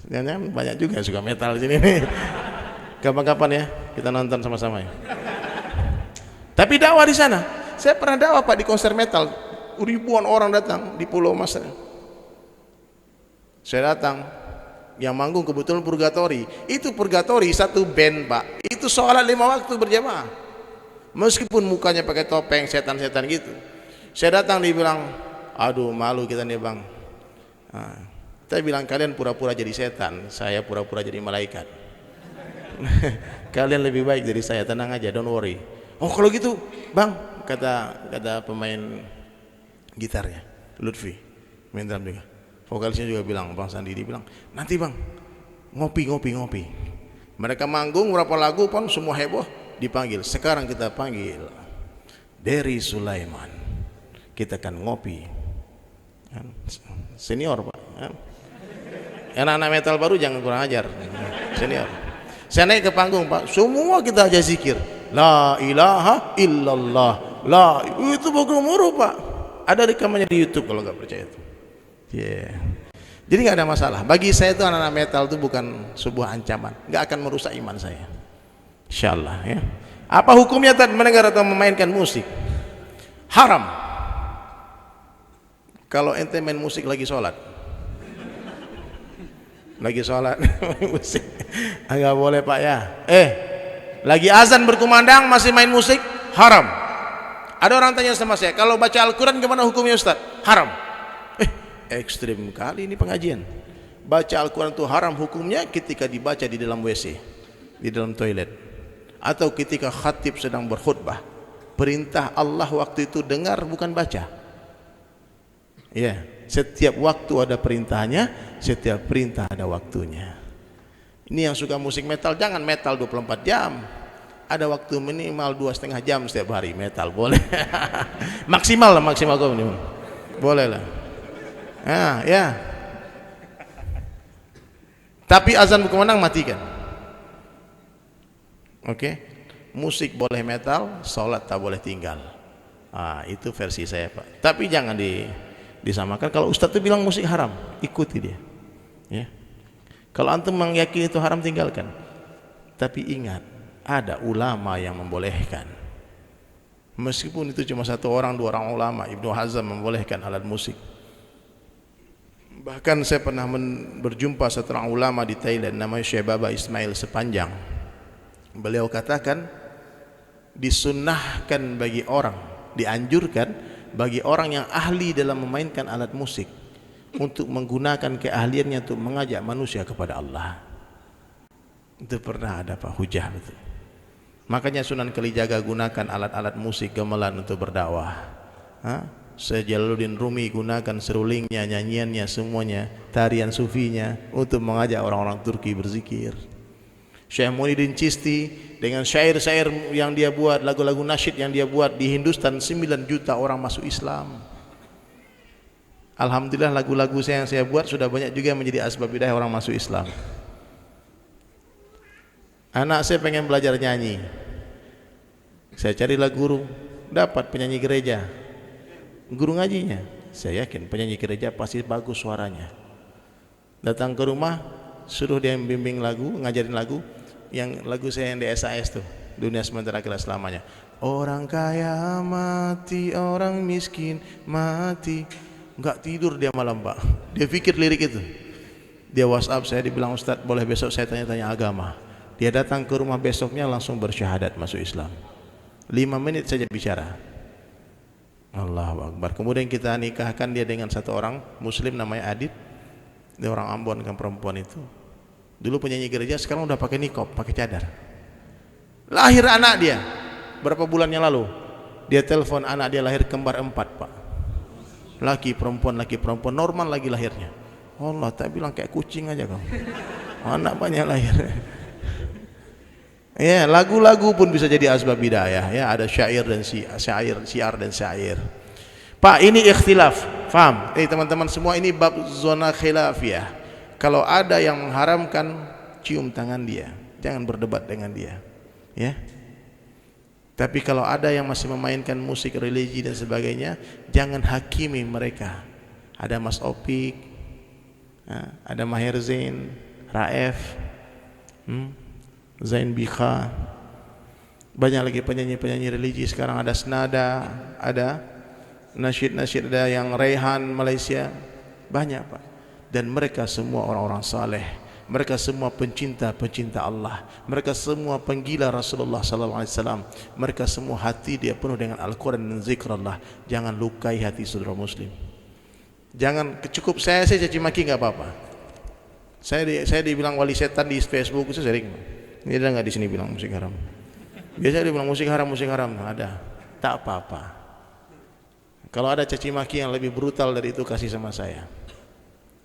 Jangan banyak juga yang suka metal di sini nih. Kapan-kapan ya kita nonton sama-sama ya. Tapi dakwah di sana, saya pernah dakwah Pak di konser metal, ribuan orang datang di Pulau Mas. Saya datang, yang manggung kebetulan Purgatory. Itu Purgatory satu band Pak, itu sholat 5 waktu berjamaah, meskipun mukanya pakai topeng setan-setan gitu. Saya datang, dia bilang, aduh malu kita nih bang. Saya bilang, kalian pura-pura jadi setan, saya pura-pura jadi malaikat. Kalian lebih baik dari saya, tenang aja, don't worry. Oh kalau gitu bang, kata pemain gitarnya Lutfi, main drum juga, vokalisnya juga bilang, Bang Sandi, dia bilang, nanti bang ngopi. Mereka manggung berapa lagu pun semua heboh, dipanggil. Sekarang kita panggil Dery Sulaiman, kita akan ngopi. Senior Pak, anak-anak metal baru jangan kurang ajar, senior. Saya naik ke panggung Pak, semua kita aja zikir, la ilaha illallah, itu bogomoro Pak, ada rekamannya di YouTube kalau nggak percaya itu. Yeah. Jadi nggak ada masalah. Bagi saya itu anak-anak metal itu bukan sebuah ancaman, nggak akan merusak iman saya. Insyaallah ya. Apa hukumnya tadi mendengar atau memainkan musik? Haram. Kalau ente main musik lagi sholat, main musik, nggak boleh Pak ya. Lagi azan berkumandang masih main musik, haram. Ada orang tanya sama saya, kalau baca Al-Quran gimana hukumnya Ustaz? Haram. Ekstrim kali ini pengajian. Baca Al-Quran itu haram hukumnya ketika dibaca di dalam WC, di dalam toilet, atau ketika khatib sedang berkhutbah. Perintah Allah waktu itu dengar bukan baca. Ya, setiap waktu ada perintahnya, setiap perintah ada waktunya. Ini yang suka musik metal, jangan metal 24 jam. Ada waktu minimal 2,5 jam setiap hari metal, boleh. maksimal kau minimal. Boleh lah. Ya. Tapi azan berkumandang matikan. Oke. Musik boleh metal, sholat tak boleh tinggal. Itu versi saya Pak. Tapi jangan disamakan. Kalau Ustadz itu bilang musik haram, ikuti dia. Ya. Kalau antum meyakini itu haram, tinggalkan. Tapi ingat, ada ulama yang membolehkan. Meskipun itu cuma 1 orang 2 orang ulama, Ibnu Hazm membolehkan alat musik. Bahkan saya pernah berjumpa seorang ulama di Thailand, namanya Syekh Baba Ismail Sepanjang. Beliau katakan, disunnahkan bagi orang, dianjurkan bagi orang yang ahli dalam memainkan alat musik untuk menggunakan keahliannya untuk mengajak manusia kepada Allah. Itu pernah ada Pak, hujah betul. Makanya Sunan Kalijaga gunakan alat-alat musik gamelan untuk berdakwah. Syekh Jalaluddin Rumi gunakan serulingnya, nyanyiannya, semuanya, tarian sufinya untuk mengajak orang-orang Turki berzikir. Syekh Muhyiddin Chisti dengan syair-syair yang dia buat, lagu-lagu nasyid yang dia buat di Hindustan, 9 juta orang masuk Islam. Alhamdulillah lagu-lagu yang saya buat sudah banyak juga menjadi asbab hidayah orang masuk Islam. Anak saya pengen belajar nyanyi, saya carilah guru, dapat penyanyi gereja. Guru ngajinya, saya yakin penyanyi gereja pasti bagus suaranya. Datang ke rumah, suruh dia bimbing lagu, ngajarin lagu, yang lagu saya yang di SAS tuh, Dunia Sementara Akhirat Selamanya. Orang kaya mati, orang miskin mati. Enggak tidur dia malam Pak, dia pikir lirik itu. Dia WhatsApp saya, dibilang Ustadz boleh besok saya tanya-tanya agama. Dia datang ke rumah besoknya langsung bersyahadat masuk Islam. 5 menit saja bicara. Allahu Akbar. Kemudian kita nikahkan dia dengan satu orang Muslim namanya Adit. Dia orang Ambon kan, perempuan itu. Dulu penyanyi gereja, sekarang udah pakai nikob, pakai cadar. Lahir anak dia berapa bulan yang lalu. Dia telepon, anak dia lahir kembar 4 Pak. Laki perempuan normal lagi lahirnya. Allah, tak bilang kayak kucing aja kau. Anak banyak lahir. Ya, lagu-lagu pun bisa jadi asbab hidayah ya, ada syair dan syiar dan syair. Pak, ini ikhtilaf. Faham? Teman-teman semua, ini bab zona khilafiyah. Kalau ada yang mengharamkan, cium tangan dia. Jangan berdebat dengan dia. Ya. Tapi kalau ada yang masih memainkan musik religi dan sebagainya, jangan hakimi mereka. Ada Mas Opik, ada Maher Zain, Raef, Zain Bikha, banyak lagi penyanyi-penyanyi religi sekarang. Ada Senada, ada nasyid-nasyid, ada yang Raihan Malaysia, banyak Pak. Dan mereka semua orang-orang saleh. Mereka semua pencinta Allah. Mereka semua penggila Rasulullah SAW. Mereka semua hati dia penuh dengan Al-Quran dan zikrullah. Jangan lukai hati saudara muslim. Jangan, cukup saya caci maki nggak apa-apa. Saya dibilang wali setan di Facebook itu sering. Dia ada nggak di sini bilang musik haram? Biasanya dia bilang musik haram. Ada. Tak apa-apa. Kalau ada caci maki yang lebih brutal dari itu, kasih sama saya.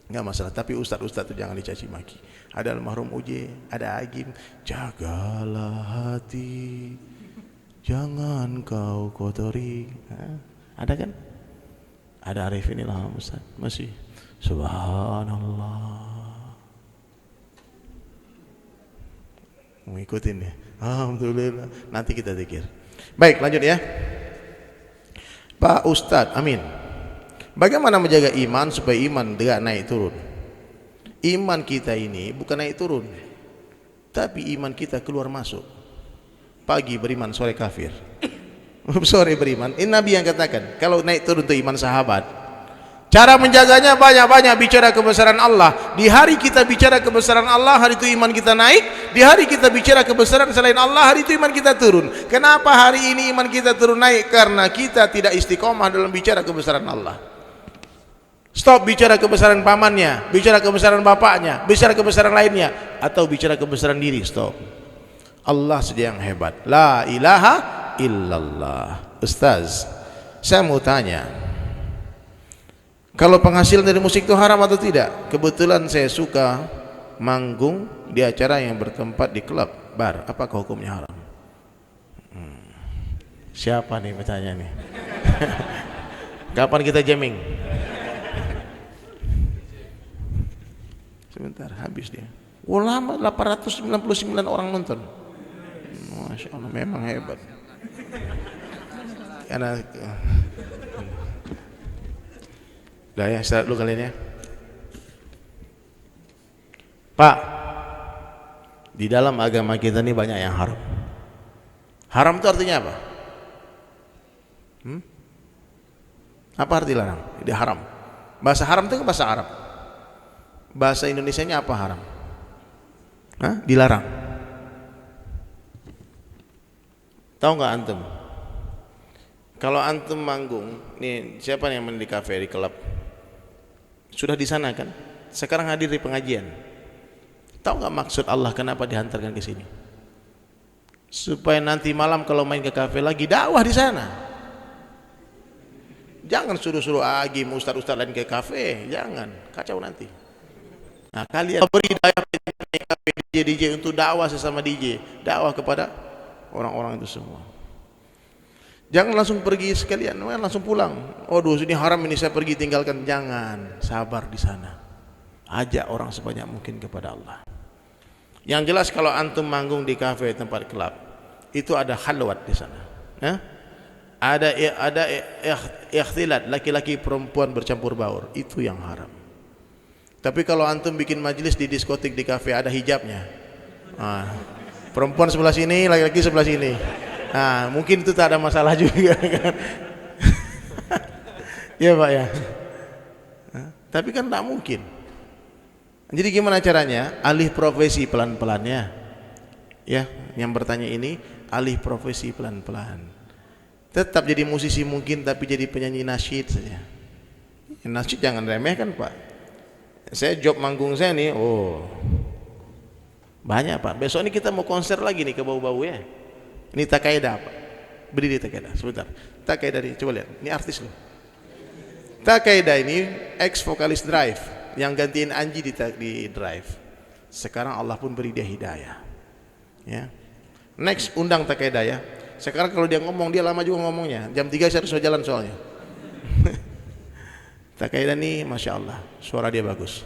Enggak masalah, tapi ustaz-ustaz itu jangan dicaci maki. Ada almarhum Uje, ada Agim, jagalah hati, jangan kau kotori. Ada kan? Ada Arifin Ilham Ustaz, masih subhanallah. Mengikutin ya. Alhamdulillah. Nanti kita zikir. Baik, lanjut ya. Pak Ustaz, amin. Bagaimana menjaga iman supaya iman tidak naik turun? Iman kita ini bukan naik turun, tapi iman kita keluar masuk. Pagi beriman, sore kafir. Sore beriman. Ini Nabi yang katakan, kalau naik turun itu iman sahabat. Cara menjaganya banyak-banyak bicara kebesaran Allah. Di hari kita bicara kebesaran Allah, hari itu iman kita naik. Di hari kita bicara kebesaran selain Allah, hari itu iman kita turun. Kenapa hari ini iman kita turun naik? Karena kita tidak istiqomah dalam bicara kebesaran Allah. Stop bicara kebesaran pamannya, bicara kebesaran bapaknya, bicara kebesaran lainnya, atau bicara kebesaran diri. Stop. Allah saja yang hebat. La ilaha illallah. Ustaz, saya mau tanya, kalau penghasilan dari musik itu haram atau tidak? Kebetulan saya suka manggung di acara yang bertempat di klub, bar. Apakah hukumnya haram? Siapa nih bertanya nih? Kapan kita jamming? Sebentar, habis dia. Ulama 899 orang nonton. Masya Allah, memang hebat. Karena udah ya, istirahat dulu kalian ya. Pak, di dalam agama kita ini banyak yang haram. Haram itu artinya apa? Apa arti larang? Dia haram. Bahasa haram itu kan bahasa Arab. Bahasa Indonesianya apa haram? Dilarang. Tahu nggak antum? Kalau antum manggung, nih siapa yang main di kafe, di klub? Sudah di sana kan? Sekarang hadir di pengajian. Tahu nggak maksud Allah kenapa dihantarkan ke sini? Supaya nanti malam kalau main ke kafe lagi dakwah di sana. Jangan suruh-suruh Agim, ustaz-ustaz lain ke kafe, jangan, kacau nanti. Nah, kalian beri hidayah DJ untuk dakwah sesama DJ, dakwah kepada orang-orang itu semua. Jangan langsung pergi sekalian, langsung pulang. Aduh, ini haram, ini saya pergi tinggalkan. Jangan, sabar di sana. Ajak orang sebanyak mungkin kepada Allah. Yang jelas kalau antum manggung di kafe, tempat klub, itu ada khalwat di sana. Ada ikhtilat, laki-laki perempuan bercampur baur, itu yang haram. Tapi kalau antum bikin majelis di diskotik, di kafe, ada hijabnya. Perempuan sebelah sini, laki-laki sebelah sini. Nah, mungkin itu tak ada masalah juga kan. Ya Pak ya. Tapi kan tak mungkin. Jadi gimana caranya? Alih profesi pelan-pelannya. Ya, yang bertanya ini alih profesi pelan-pelan. Tetap jadi musisi mungkin, tapi jadi penyanyi nasyid saja. Nasyid jangan remehkan Pak. Saya job manggung saya nih, banyak Pak. Besok ini kita mau konser lagi nih ke bau-bau ya. Ini Takaidah Pak. Berdiri Takaidah, sebentar. Takaidah nih, coba lihat. Ini artis loh. Takaidah ini ex vokalis Drive yang gantiin Anji di Drive. Sekarang Allah pun beri dia hidayah. Ya. Next undang Takaidah ya. Sekarang kalau dia ngomong, dia lama juga ngomongnya. Jam 3 saya harus jalan soalnya. Takaidah nih Masya Allah, suara dia bagus.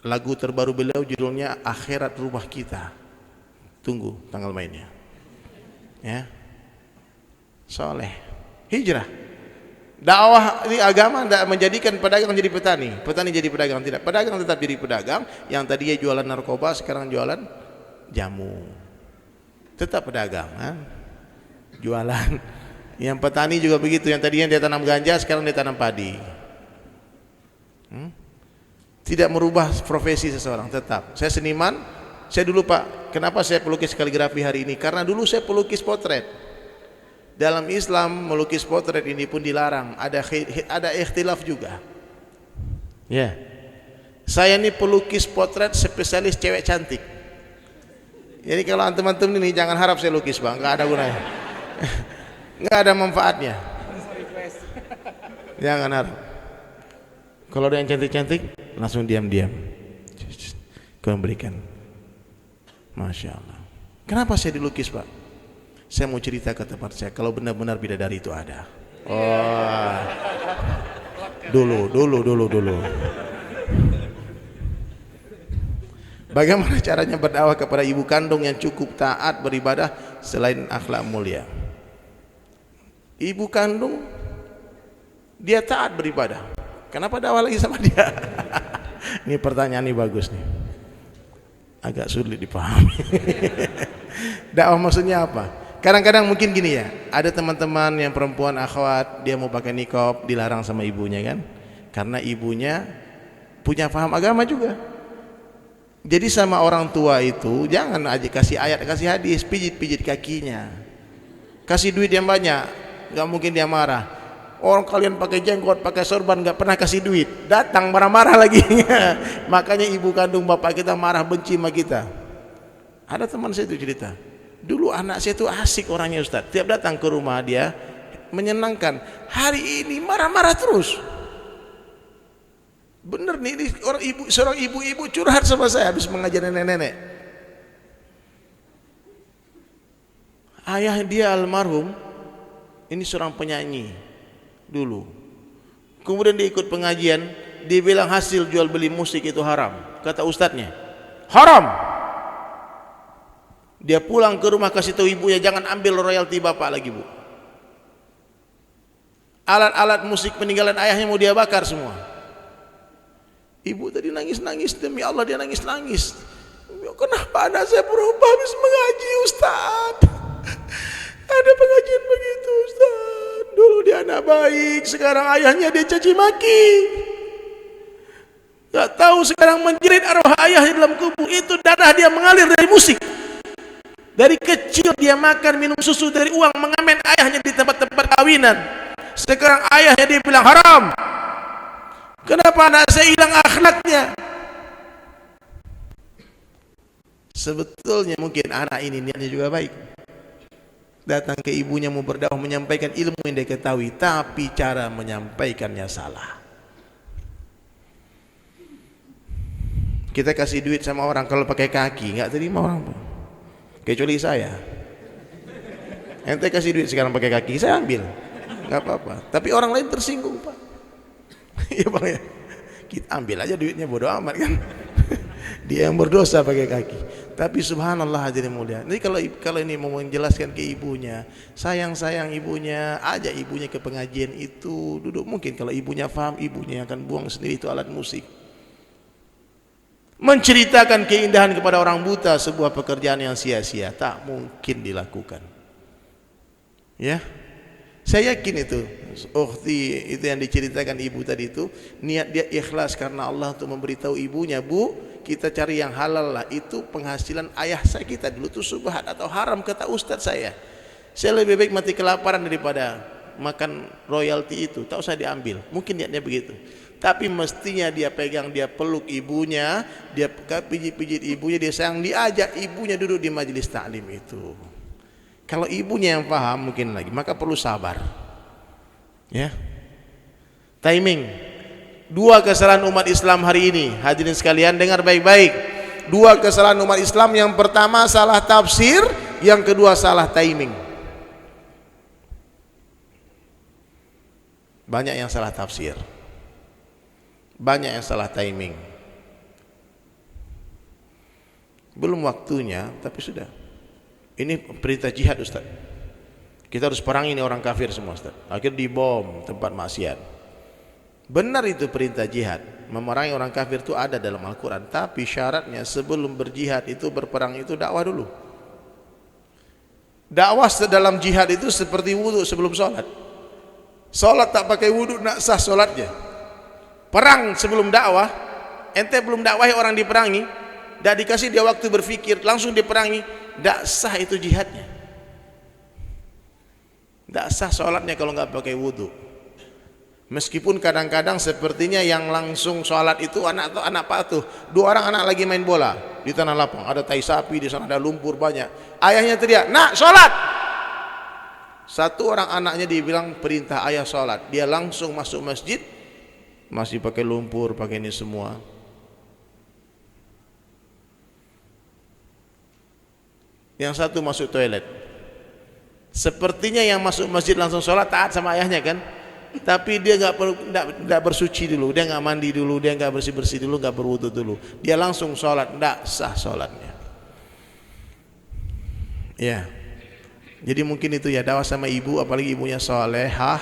Lagu terbaru beliau judulnya Akhirat Rumah Kita. Tunggu tanggal mainnya. Ya. Soleh. Hijrah. Dakwah ini agama tidak menjadikan pedagang jadi petani, petani jadi pedagang, tidak. Pedagang tetap jadi pedagang. Yang tadinya jualan narkoba sekarang jualan jamu. Tetap pedagang, jualan. Yang petani juga begitu. Yang tadinya dia tanam ganja sekarang dia tanam padi. Tidak merubah profesi seseorang, tetap. Saya seniman. Saya dulu Pak, kenapa saya pelukis kaligrafi hari ini? Karena dulu saya pelukis potret. Dalam Islam melukis potret ini pun dilarang, ada ikhtilaf juga. Ya. Saya ini pelukis potret spesialis cewek cantik. Jadi kalau teman-teman ini jangan harap saya lukis Bang, enggak ada gunanya. Enggak ada manfaatnya. Jangan harap. Kalau ada yang cantik-cantik langsung diam-diam. Kau berikan. Masya Allah. Kenapa saya dilukis Pak? Saya mau cerita ke tempat saya. Kalau benar-benar bidadari itu ada. Dulu. Bagaimana caranya berdakwah kepada ibu kandung yang cukup taat beribadah selain akhlak mulia? Ibu kandung dia taat beribadah. Kenapa dakwah lagi sama dia? Ini pertanyaan ini bagus nih. Agak sulit dipahami. Dakwah maksudnya apa? Kadang-kadang mungkin gini ya, ada teman-teman yang perempuan akhwat, dia mau pakai niqab, dilarang sama ibunya kan? Karena ibunya punya paham agama juga. Jadi sama orang tua itu jangan aja kasih ayat, kasih hadis, pijit-pijit kakinya. Kasih duit yang banyak, nggak mungkin dia marah. Orang kalian pakai jenggot, pakai sorban, nggak pernah kasih duit, datang marah-marah lagi. Makanya ibu kandung bapak kita marah, benci sama kita. Ada teman saya itu cerita. Dulu anak saya itu asik orangnya Ustaz. Tiap datang ke rumah dia menyenangkan. Hari ini marah-marah terus. Bener nih, ini seorang ibu-ibu curhat sama saya habis mengajar nenek-nenek. Ayah dia almarhum ini seorang penyanyi dulu. Kemudian dia ikut pengajian, dia bilang hasil jual beli musik itu haram. Kata ustadznya, haram. Dia pulang ke rumah kasih tahu ibunya, jangan ambil royalti bapak lagi Bu. Alat-alat musik peninggalan ayahnya mau dia bakar semua. Ibu tadi nangis-nangis, demi Allah dia nangis-nangis. Kenapa anak saya berubah habis mengaji Ustaz? Ada pengajian begitu Ustaz. Dulu dia anak baik, sekarang ayahnya dia caci maki. Gak tahu sekarang menjerit arwah ayahnya dalam kubur. Itu darah dia mengalir dari musik. Dari kecil dia makan minum susu dari uang mengamen ayahnya di tempat-tempat kawinan. Sekarang ayahnya dia bilang haram. Kenapa anak saya hilang akhlaknya? Sebetulnya mungkin anak ini niatnya juga baik. Datang ke ibunya mau berdakwah menyampaikan ilmu yang dia ketahui, tapi cara menyampaikannya salah. Kita kasih duit sama orang kalau pakai kaki nggak terima orang. Kecuali saya. Ente kasih duit sekarang pakai kaki, saya ambil. Nggak apa-apa. Tapi orang lain tersinggung Pak. Iya Bang ya. Kita ambil aja duitnya, bodo amat kan. Dia yang berdosa pakai kaki. Tapi subhanallah hadirin mulia. Jadi kalau ini mau menjelaskan ke ibunya, sayang ibunya, ajak ibunya ke pengajian itu, duduk. Mungkin kalau ibunya paham, ibunya akan buang sendiri itu alat musik. Menceritakan keindahan kepada orang buta sebuah pekerjaan yang sia-sia, tak mungkin dilakukan. Ya. Saya yakin itu ukhti itu yang diceritakan ibu tadi itu, niat dia ikhlas karena Allah untuk memberitahu ibunya, Bu, kita cari yang halal lah, itu penghasilan ayah saya kita dulu tuh subhat atau haram kata ustadz saya lebih baik mati kelaparan daripada makan royalti itu, tak usah diambil. Mungkin niatnya begitu, tapi mestinya dia pegang, dia peluk ibunya, dia pijit-pijit ibunya, dia sayang, diajak ibunya duduk di majelis taklim itu. Kalau ibunya yang paham mungkin lagi, maka perlu sabar. Ya. Timing. Dua kesalahan umat Islam hari ini, hadirin sekalian dengar baik-baik. Dua kesalahan umat Islam, yang pertama salah tafsir, yang kedua salah timing. Banyak yang salah tafsir, banyak yang salah timing. Belum waktunya, tapi sudah. Ini perintah jihad, Ustaz. Kita harus perangi ini orang kafir semua, Ustaz. Akhirnya dibom tempat maksiat. Benar itu perintah jihad. Memerangi orang kafir itu ada dalam Al-Quran. Tapi syaratnya sebelum berjihad itu, berperang itu dakwah dulu. Dakwah dalam jihad itu seperti wudhu sebelum sholat. Sholat tak pakai wudhu, nak sah sholatnya. Perang sebelum dakwah, ente belum dakwahi orang diperangi, tidak dikasih dia waktu berpikir, langsung diperangi, tidak sah itu jihadnya. Tidak sah sholatnya kalau nggak pakai wudhu. Meskipun kadang-kadang sepertinya yang langsung sholat itu anak patuh. Dua orang anak lagi main bola di tanah lapang, ada tai sapi di sana, ada lumpur banyak. Ayahnya teriak, nak sholat. Satu orang anaknya dibilang perintah ayah sholat, dia langsung masuk masjid, masih pakai lumpur, pakai ini semua. Yang satu masuk toilet. Sepertinya yang masuk masjid langsung sholat taat sama ayahnya kan, tapi dia nggak bersuci dulu, dia nggak mandi dulu, dia nggak bersih dulu, nggak berwudu dulu, dia langsung sholat, nggak sah sholatnya. Ya. Jadi mungkin itu ya, dakwah sama ibu, apalagi ibunya solehah,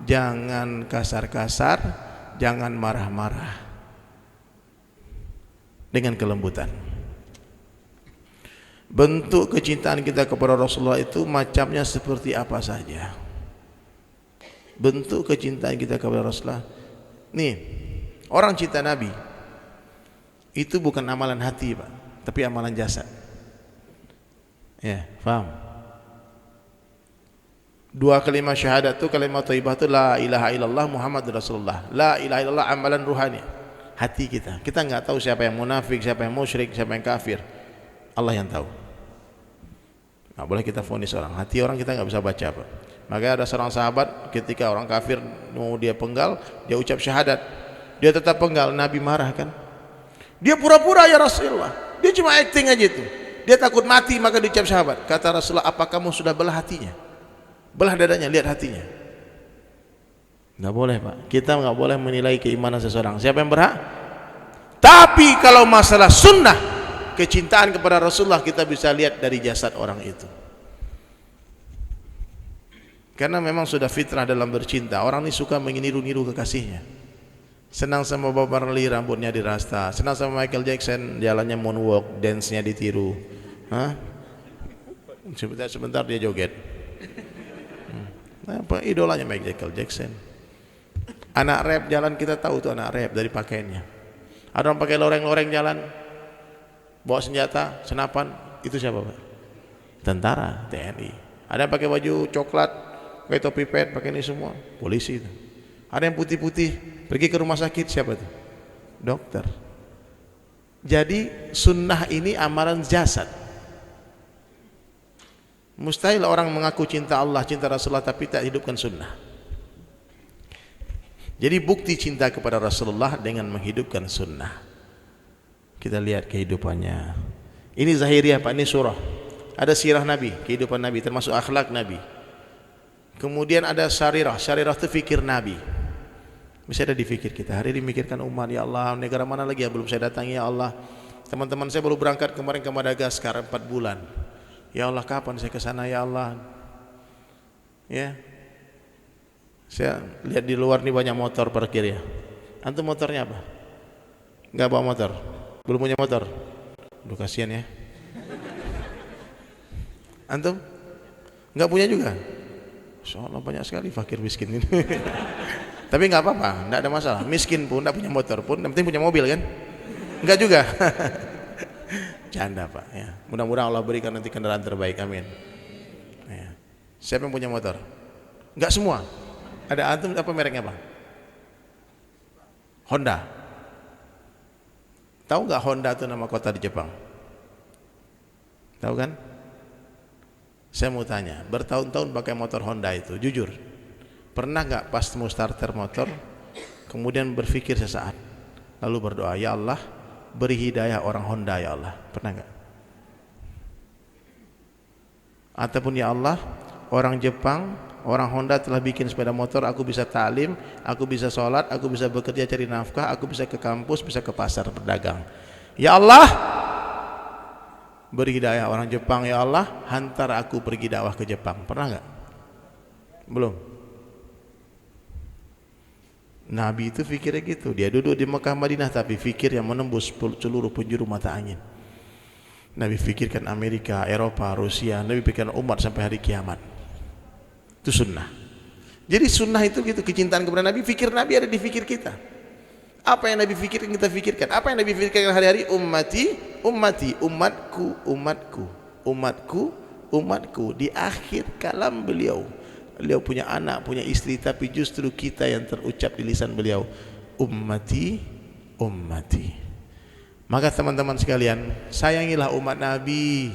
jangan kasar-kasar, jangan marah-marah, dengan kelembutan. Bentuk kecintaan kita kepada Rasulullah itu macamnya seperti apa saja. Bentuk kecintaan kita kepada Rasulullah, nih, orang cinta Nabi itu bukan amalan hati, Pak, tapi amalan jasad. Ya, paham? Dua kalimat syahadat itu, kalimat thayyibah itu la ilaha illallah Muhammadur Rasulullah. La ilaha illallah amalan ruhani hati kita. Kita nggak tahu siapa yang munafik, siapa yang musyrik, siapa yang kafir. Allah yang tahu. Nggak boleh kita vonis orang. Hati orang kita nggak bisa baca, Pak. Maka ada seorang sahabat ketika orang kafir mau dia penggal, dia ucap syahadat, dia tetap penggal. Nabi marah kan? Dia pura-pura ya Rasulullah. Dia cuma acting aja itu. Dia takut mati maka dia ucap syahadat. Kata Rasulullah, apa kamu sudah belah hatinya? Belah dadanya, lihat hatinya. Nggak boleh, Pak. Kita nggak boleh menilai keimanan seseorang. Siapa yang berhak? Tapi kalau masalah sunnah, kecintaan kepada Rasulullah, kita bisa lihat dari jasad orang itu. Karena memang sudah fitrah dalam bercinta. Orang ini suka meniru-niru kekasihnya. Senang sama Bob Marley, rambutnya dirasta. Senang sama Michael Jackson, jalannya moonwalk, dance-nya ditiru. Hah? Sebentar dia joget. Apa idolanya Michael Jackson. Anak rap jalan, kita tahu tuh anak rap dari pakaiannya. Ada orang pakai loreng-loreng jalan, bawa senjata, senapan, itu siapa, Pak? Tentara, TNI. Ada yang pakai baju coklat, pakai topi pet, pakai ini semua, polisi itu. Ada yang putih-putih, pergi ke rumah sakit, siapa itu? Dokter. Jadi sunnah ini amalan jasad. Mustahil orang mengaku cinta Allah, cinta Rasulullah tapi tak hidupkan sunnah. Jadi bukti cinta kepada Rasulullah dengan menghidupkan sunnah. Kita lihat kehidupannya. Ini zahiriyah, Pak, ini surah. Ada sirah Nabi, kehidupan Nabi, termasuk akhlak Nabi. Kemudian ada syarirah, syarirah itu fikir Nabi. Mesti ada di fikir kita. Hari ini mikirkan umat, ya Allah, negara mana lagi yang belum saya datangi, ya Allah. Teman-teman saya baru berangkat kemarin ke Madagaskar 4 bulan. Ya Allah, kapan saya ke sana, ya Allah? Ya. Saya lihat di luar nih banyak motor parkir ya. Antum motornya apa? Enggak bawa motor. Belum punya motor. Aduh, kasihan ya. Antum? Enggak punya juga. Insya Allah banyak sekali fakir miskin ini. Tapi nggak apa-apa, nggak ada masalah. Miskin pun, nggak punya motor pun, yang penting punya mobil kan? Enggak juga. Canda Pak. Ya. Mudah-mudahan Allah berikan nanti kendaraan terbaik, amin. Ya. Siapa yang punya motor? Enggak semua. Ada antum apa mereknya Bang? Honda. Tahu nggak Honda itu nama kota di Jepang? Tahu kan? Saya mau tanya, bertahun-tahun pakai motor Honda itu, jujur, pernah nggak pas mau starter motor, kemudian berpikir sesaat, lalu berdoa, ya Allah, beri hidayah orang Honda ya Allah, pernah nggak? Ataupun ya Allah, orang Jepang, orang Honda telah bikin sepeda motor, aku bisa ta'lim, aku bisa sholat, aku bisa bekerja cari nafkah, aku bisa ke kampus, bisa ke pasar berdagang. Ya Allah, beri hidayah orang Jepang ya Allah, hantar aku pergi dakwah ke Jepang. Pernah nggak? Belum. Nabi itu fikirnya gitu. Dia duduk di Mekah Madinah tapi fikir yang menembus seluruh penjuru mata angin. Nabi fikirkan Amerika, Eropa, Rusia. Nabi pikirkan umat sampai hari kiamat. Itu sunnah. Jadi sunnah itu gitu, kecintaan kepada Nabi. Fikir Nabi ada di fikir kita. Apa yang Nabi fikirkan kita fikirkan. Apa yang Nabi fikirkan hari-hari? Ummati, ummati, umatku, umatku, umatku, umatku. Di akhir kalam beliau punya anak, punya istri, tapi justru kita yang terucap di lisan beliau, ummati, ummati. Maka teman-teman sekalian, sayangilah umat Nabi.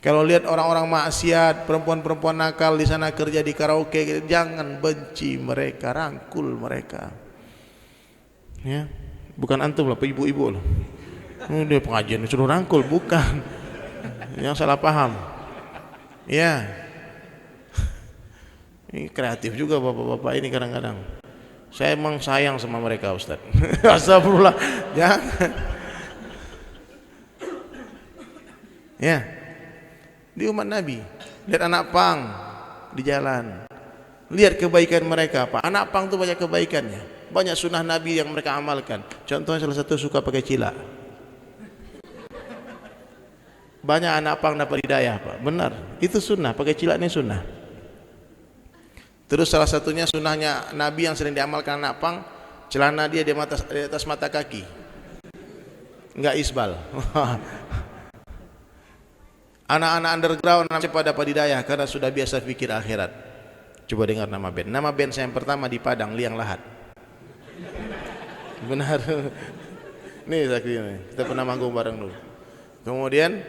Kalau lihat orang-orang maksiat, perempuan-perempuan nakal di sana kerja di karaoke, jangan benci mereka, rangkul mereka. Ya, bukan antum lah, ibu-ibu loh. Dia pengajian suruh rangkul, bukan. Yang salah paham. Ya. Ini kreatif juga bapak-bapak ini kadang-kadang. Saya emang sayang sama mereka Ustaz. Astagfirullah. Jangan. Ya. Di umat Nabi, lihat anak pang di jalan, lihat kebaikan mereka. Pak, anak pang itu banyak kebaikannya, banyak sunnah Nabi yang mereka amalkan. Contohnya salah satu suka pakai cilak. Banyak anak pang dapat hidayah Pak, benar. Itu sunnah, pakai cilak ini sunnah. Terus salah satunya sunnahnya Nabi yang sering diamalkan anak pang, celana dia di atas mata kaki, enggak isbal. Anak-anak underground cepat dapat hidayah karena sudah biasa fikir akhirat. Coba dengar nama band. Nama band saya yang pertama di Padang, Liang Lahat. Benar. Nih saksi, kita pernah manggung bareng dulu. Kemudian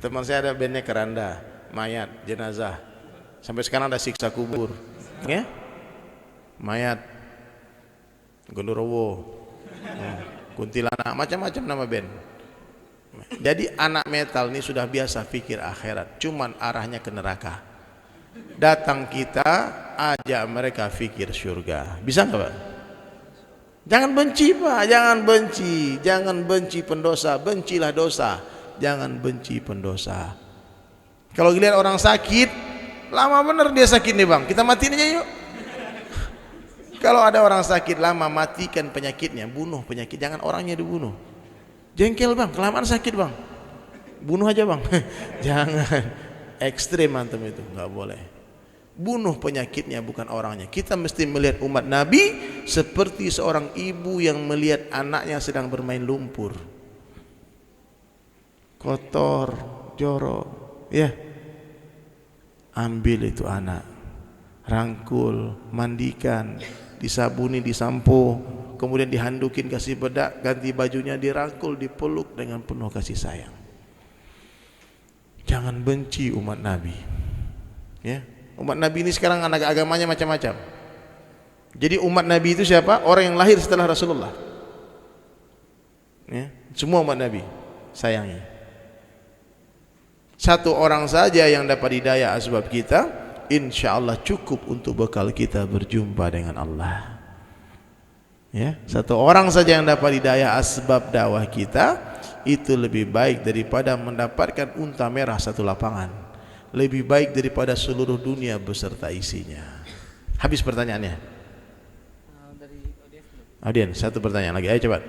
teman saya ada bandnya Keranda, Mayat, Jenazah. Sampai sekarang ada Siksa Kubur, ya? Mayat, Gondorowo, Kuntilanak, macam-macam nama band. Jadi anak metal ini sudah biasa pikir akhirat, cuman arahnya ke neraka. Datang kita ajak mereka pikir surga. Bisa enggak Pak? Jangan benci Pak, jangan benci. Jangan benci pendosa, bencilah dosa. Jangan benci pendosa. Kalau lihat orang sakit, lama bener dia sakit nih Bang, kita matiin aja yuk. Kalau ada orang sakit lama, matikan penyakitnya, bunuh penyakit, jangan orangnya dibunuh. Jengkel Bang, kelamaan sakit Bang, bunuh aja Bang. Jangan ekstrim antum, itu nggak boleh. Bunuh penyakitnya, bukan orangnya. Kita mesti melihat umat Nabi seperti seorang ibu yang melihat anaknya sedang bermain lumpur, kotor, jorok, ya, ambil itu anak, rangkul, mandikan, disabuni, disampo, kemudian dihandukin, kasih bedak, ganti bajunya, dirangkul, dipeluk dengan penuh kasih sayang. Jangan benci umat Nabi. Ya, umat Nabi ini sekarang anak agamanya macam-macam. Jadi umat Nabi itu siapa? Orang yang lahir setelah Rasulullah. Ya, semua umat Nabi sayangi. Satu orang saja yang dapat hidayah asbab kita, insya Allah cukup untuk bekal kita berjumpa dengan Allah. Ya, satu orang saja yang dapat hidayah asbab dakwah kita, itu lebih baik daripada mendapatkan unta merah satu lapangan, lebih baik daripada seluruh dunia beserta isinya. Habis pertanyaannya. Audiens, satu pertanyaan lagi, ayo cepat.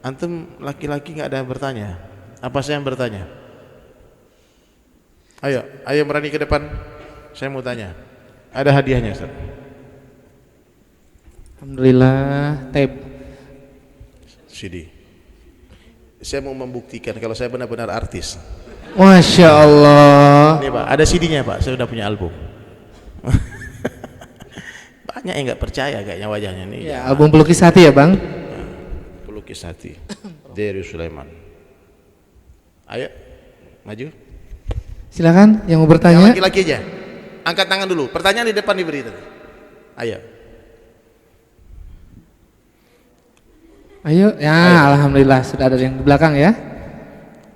Antum laki-laki nggak ada yang bertanya? Apa saya yang bertanya? Ayo berani ke depan. Saya mau tanya. Ada hadiahnya, Ustaz. Alhamdulillah, tape. CD. Saya mau membuktikan kalau saya benar-benar artis. Masya Allah. Ini Pak, ada CD-nya Pak. Saya udah punya album. Banyak yang nggak percaya kayaknya wajahnya nih. Ya, album Pelukis Hati ya Bang? Pelukis Hati. Dari Sulaiman. Ayo, maju. Silakan yang mau Yang bertanya. laki-laki aja. Angkat tangan dulu. Pertanyaan di depan diberi tadi. Ayo. Ayo, ya alhamdulillah sudah ada yang di belakang ya.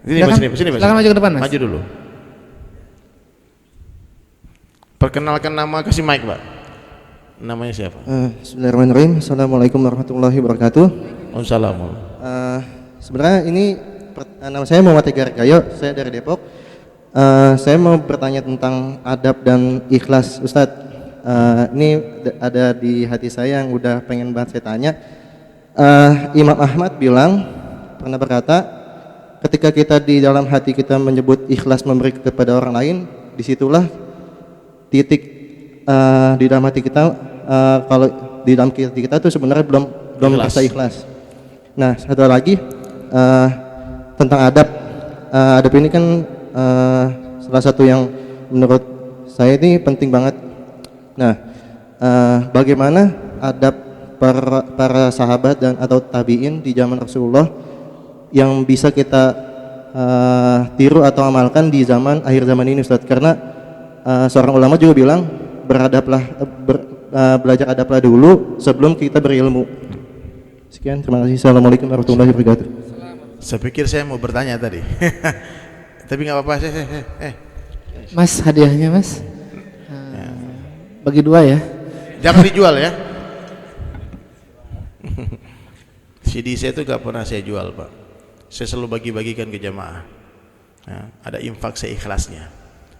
Sini, Silakan. sini. Silakan maju ke depan, Mas. Maju dulu. Perkenalkan nama, kasih mic Pak. Namanya siapa? Bismillahirrahmanirrahim. Assalamualaikum warahmatullahi wabarakatuh. Assalamualaikum. Sebenarnya ini nama saya Muhammad Tegar Gayo, saya dari Depok. Saya mau bertanya tentang adab dan ikhlas, Ustadz. Ini ada di hati saya yang udah pengen banget saya tanya. Imam Ahmad pernah berkata, ketika kita di dalam hati kita menyebut ikhlas memberi kepada orang lain, disitulah titik di dalam hati kita, kalau di dalam hati kita tuh sebenarnya belum merasa ikhlas. Nah, satu lagi tentang adab. Adab ini kan salah satu yang menurut saya ini penting banget. Nah, bagaimana adab para sahabat dan atau tabiin di zaman Rasulullah yang bisa kita tiru atau amalkan di akhir zaman ini, Ustaz? Karena seorang ulama juga bilang belajar adablah dulu sebelum kita berilmu. Sekian, terima kasih. Assalamualaikum warahmatullahi wabarakatuh. Saya pikir saya mau bertanya tadi. Tapi nggak apa-apa. Mas, hadiahnya Mas. Bagi dua ya. Jangan dijual ya. CD saya itu gak pernah saya jual Pak. Saya selalu bagi-bagikan ke jamaah ya, ada infak seikhlasnya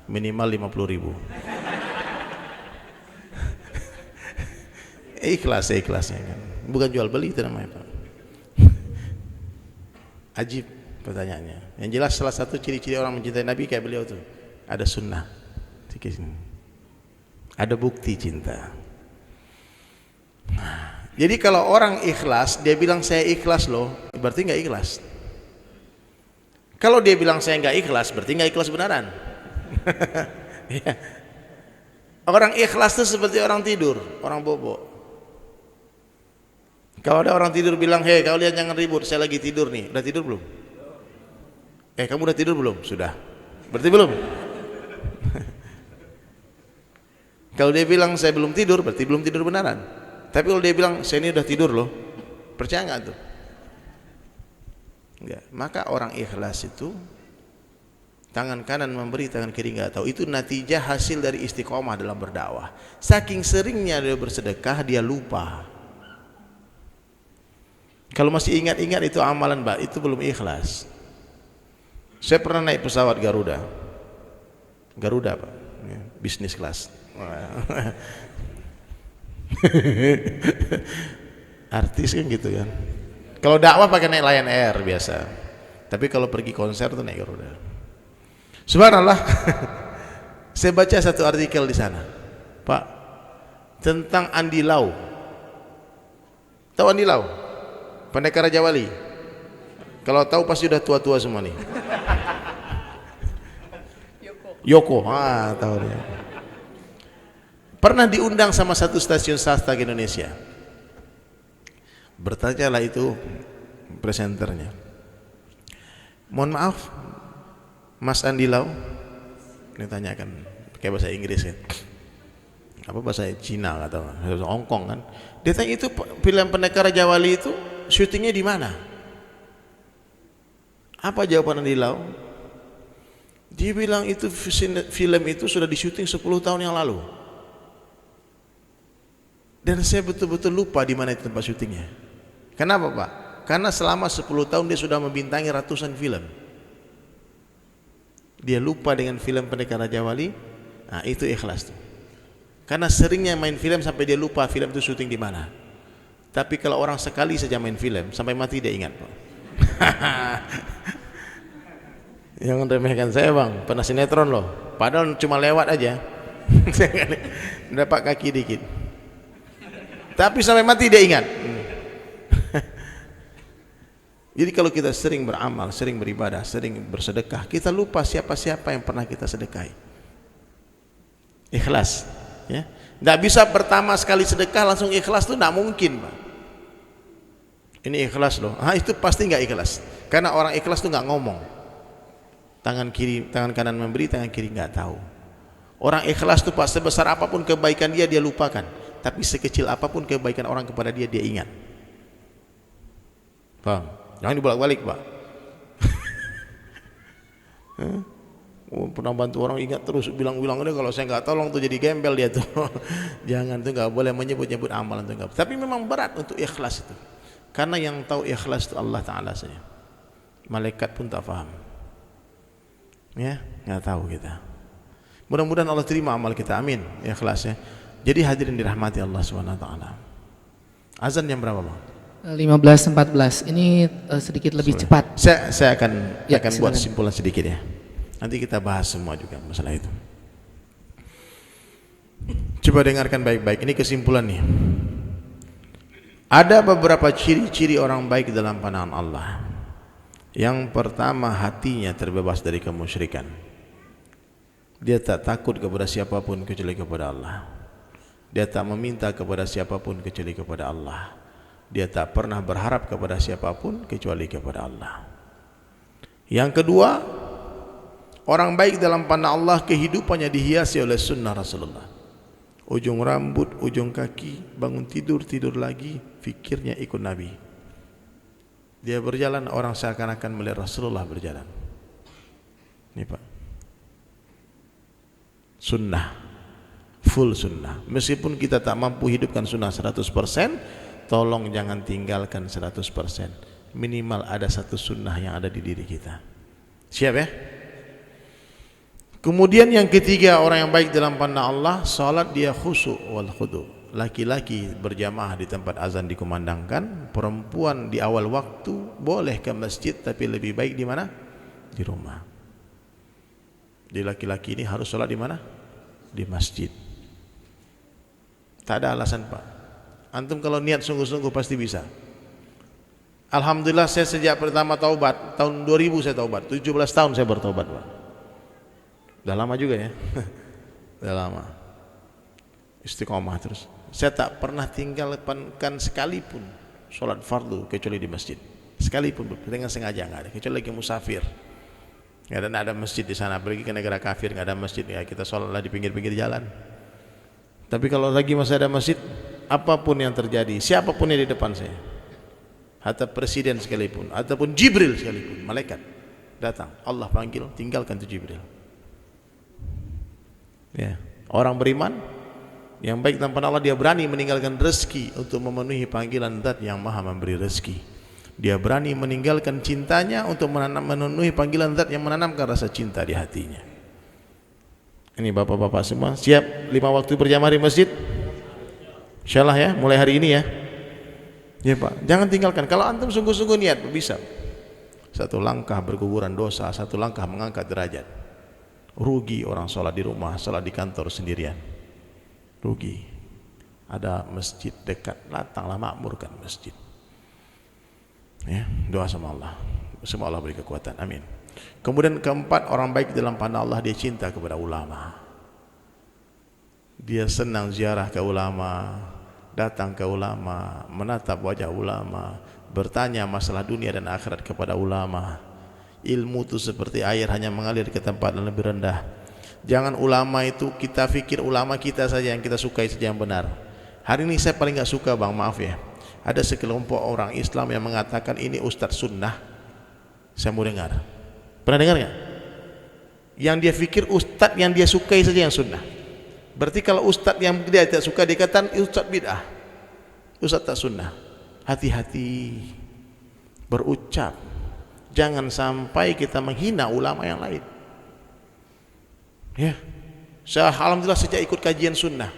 minimal 50.000. Ikhlasnya kan, bukan jual beli itu namanya Pak. Ajib pertanyaannya. Yang jelas salah satu ciri-ciri orang mencintai Nabi kayak beliau tuh ada sunnah, ada bukti cinta. Jadi kalau orang ikhlas, dia bilang saya ikhlas loh, berarti nggak ikhlas. Kalau dia bilang saya nggak ikhlas, berarti nggak ikhlas beneran. Ya. Orang ikhlas itu seperti orang tidur, orang bobo. Kalau ada orang tidur bilang, hei kalian jangan ribut, saya lagi tidur nih. Udah tidur belum? Kamu udah tidur belum? Sudah. Berarti belum. Kalau dia bilang saya belum tidur, berarti belum tidur beneran. Tapi kalau dia bilang saya ini udah tidur loh, percaya nggak tuh? Enggak. Maka orang ikhlas itu tangan kanan memberi, tangan kiri nggak tahu. Itu natijah hasil dari istiqomah dalam berdakwah. Saking seringnya dia bersedekah, dia lupa. Kalau masih ingat-ingat itu amalan Mbak, itu belum ikhlas. Saya pernah naik pesawat Garuda Pak, ya, bisnis kelas. Artis kan gitu kan. Kalau dakwah pakai naik Lion Air biasa. Tapi kalau pergi konser tuh naik Garuda. Subhanallah. Saya baca satu artikel di sana, Pak, tentang Andi Lau. Tahu Andi Lau? Pendekar Raja Wali. Kalau tahu pasti udah tua-tua semua nih. Yoko, tahu dia. Pernah diundang sama satu stasiun swasta di Indonesia. Bertanyalah itu presenternya. Mohon maaf, Mas Andi Lau, ditanyakan pakai bahasa Inggris ya. Apa bahasa Cina atau Hong Kong kan? Dia tanya itu film Pendekar Raja Wali itu syutingnya di mana? Apa jawaban Andi Lau? Dia bilang itu film itu sudah disyuting 10 tahun yang lalu. Dan saya betul-betul lupa di mana itu tempat syutingnya. Kenapa Pak? Karena selama 10 tahun dia sudah membintangi ratusan film. Dia lupa dengan film Pendekar Raja Wali. Nah, itu ikhlas tuh. Karena seringnya main film sampai dia lupa film itu syuting di mana. Tapi kalau orang sekali saja main film sampai mati dia ingat Pak. Jangan remehkan saya bang, pernah sinetron loh. Padahal cuma lewat aja. Dapat kaki dikit. Tapi sampai mati dia ingat. Jadi kalau kita sering beramal, sering beribadah, sering bersedekah, kita lupa siapa-siapa yang pernah kita sedekahi. Ikhlas, ya. Nggak bisa pertama sekali sedekah langsung ikhlas tuh nggak mungkin, Pak. Ini ikhlas loh. Itu pasti nggak ikhlas. Karena orang ikhlas tuh nggak ngomong. Tangan kiri, tangan kanan memberi, tangan kiri nggak tahu. Orang ikhlas tuh Pak, sebesar apapun kebaikan dia lupakan. Tapi sekecil apapun kebaikan orang kepada dia ingat. Paham? Jangan dibolak-balik, Pak. Pernah bantu orang ingat terus bilang-bilang deh, kalau saya nggak tolong tuh jadi gembel dia tuh. Jangan tuh, nggak boleh menyebut-nyebut amalan tuh nggak. Tapi memang berat untuk ikhlas itu. Karena yang tahu ikhlas itu Allah Ta'ala saja. Malaikat pun tak paham. Ya, nggak tahu kita. Mudah-mudahan Allah terima amal kita, amin. Ikhlas ya. Jadi hadirin dirahmati Allah Subhanahu Wa Ta'ala. Azan jam berapa bang? 15.14. Ini sedikit lebih cepat. Saya akan Silakan. buat simpulan sedikit ya. Nanti kita bahas semua juga masalah itu. Coba dengarkan baik-baik. Ini kesimpulan nih. Ada beberapa ciri-ciri orang baik dalam pandangan Allah. Yang pertama, hatinya terbebas dari kemusyrikan. Dia tak takut kepada siapapun kecuali kepada Allah. Dia tak meminta kepada siapapun kecuali kepada Allah. Dia tak pernah berharap kepada siapapun kecuali kepada Allah. Yang kedua, orang baik dalam pandangan Allah kehidupannya dihiasi oleh sunnah Rasulullah. Ujung rambut, ujung kaki, bangun tidur, tidur lagi, fikirnya ikut Nabi. Dia berjalan, orang seakan-akan melihat Rasulullah berjalan. Ini Pak, sunnah, full sunnah. Meskipun kita tak mampu hidupkan sunnah 100%, tolong jangan tinggalkan 100%. Minimal ada satu sunnah yang ada di diri kita. Siap ya? Kemudian yang ketiga, orang yang baik dalam pandangan Allah, salat dia khusyuk wal khudu'. Laki-laki berjamaah di tempat azan dikumandangkan, perempuan di awal waktu boleh ke masjid, tapi lebih baik di mana? Di rumah. Jadi laki-laki ini harus salat di mana? Di masjid. Tak ada alasan Pak. Antum kalau niat sungguh-sungguh pasti bisa. Alhamdulillah saya sejak pertama taubat, tahun 2000 saya taubat, 17 tahun saya bertaubat Pak. Udah lama juga ya. Udah lama. Istiqomah terus. Saya tak pernah tinggalkan sekalipun sholat fardu kecuali di masjid. Sekalipun dengan sengaja nggak ada. Kecuali lagi musafir. Nggak ada masjid di sana. Pergi ke negara kafir nggak ada masjid. Ya kita sholatlah di pinggir-pinggir jalan. Tapi kalau lagi masih ada masjid, apapun yang terjadi, siapapun yang di depan saya, hatta presiden sekalipun, ataupun Jibril sekalipun, malaikat datang, Allah panggil, tinggalkan itu Jibril. Ya, orang beriman yang baik tanpa Allah, dia berani meninggalkan rezeki untuk memenuhi panggilan Zat yang Maha memberi rezeki. Dia berani meninggalkan cintanya untuk memenuhi panggilan Zat yang menanamkan rasa cinta di hatinya. Ini bapak-bapak semua siap 5 waktu berjamaah di masjid? Insyaallah ya, mulai hari ini ya. Ya Pak, jangan tinggalkan. Kalau antum sungguh-sungguh niat, bisa. Satu langkah berguguran dosa, satu langkah mengangkat derajat. Rugi orang sholat di rumah, sholat di kantor sendirian. Rugi. Ada masjid dekat, datanglah makmurkan masjid. Ya, doa sama Allah. Semoga Allah beri kekuatan. Amin. Kemudian keempat, orang baik dalam pandangan Allah, dia cinta kepada ulama. Dia senang ziarah ke ulama, datang ke ulama, menatap wajah ulama, bertanya masalah dunia dan akhirat kepada ulama. Ilmu itu seperti air, hanya mengalir ke tempat yang lebih rendah. Jangan ulama itu kita pikir ulama kita saja yang kita sukai saja yang benar. Hari ini saya paling gak suka bang, maaf ya, ada sekelompok orang Islam yang mengatakan ini ustadz sunnah. Saya mau dengar. Pernah dengar gak? Yang dia pikir ustadz yang dia sukai saja yang sunnah. Berarti kalau ustadz yang dia tidak suka dikatakan ustadz bid'ah, ustadz tak sunnah. Hati-hati berucap, jangan sampai kita menghina ulama yang lain. Ya, saya alhamdulillah sejak ikut kajian sunnah.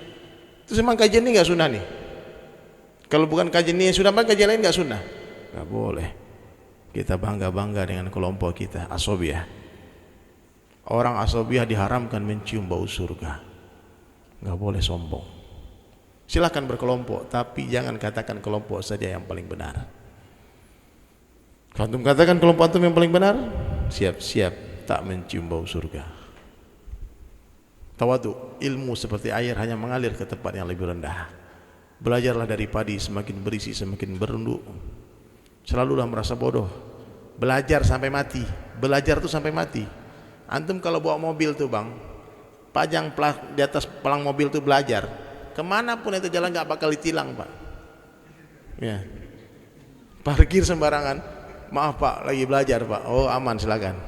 Itu memang kajian ini nggak sunnah nih. Kalau bukan kajian ini yang sunnah, maka kajian lain nggak sunnah. Nggak boleh. Kita bangga-bangga dengan kelompok kita, asobiyah. Orang asabiyah diharamkan mencium bau surga. Nggak boleh sombong. Silahkan berkelompok, tapi jangan katakan kelompok saja yang paling benar. Kalau antum katakan kelompok antum yang paling benar, siap-siap tak mencium bau surga. Tawadu, ilmu seperti air hanya mengalir ke tempat yang lebih rendah. Belajarlah dari padi, semakin berisi semakin berenduk. Selalulah merasa bodoh. Belajar sampai mati. Belajar tuh sampai mati. Antum kalau bawa mobil tuh bang, pajang di atas pelang mobil tuh belajar. Kemanapun itu jalan nggak bakal ditilang pak. Ya. Parkir sembarangan. Maaf pak, lagi belajar pak. Oh aman silakan.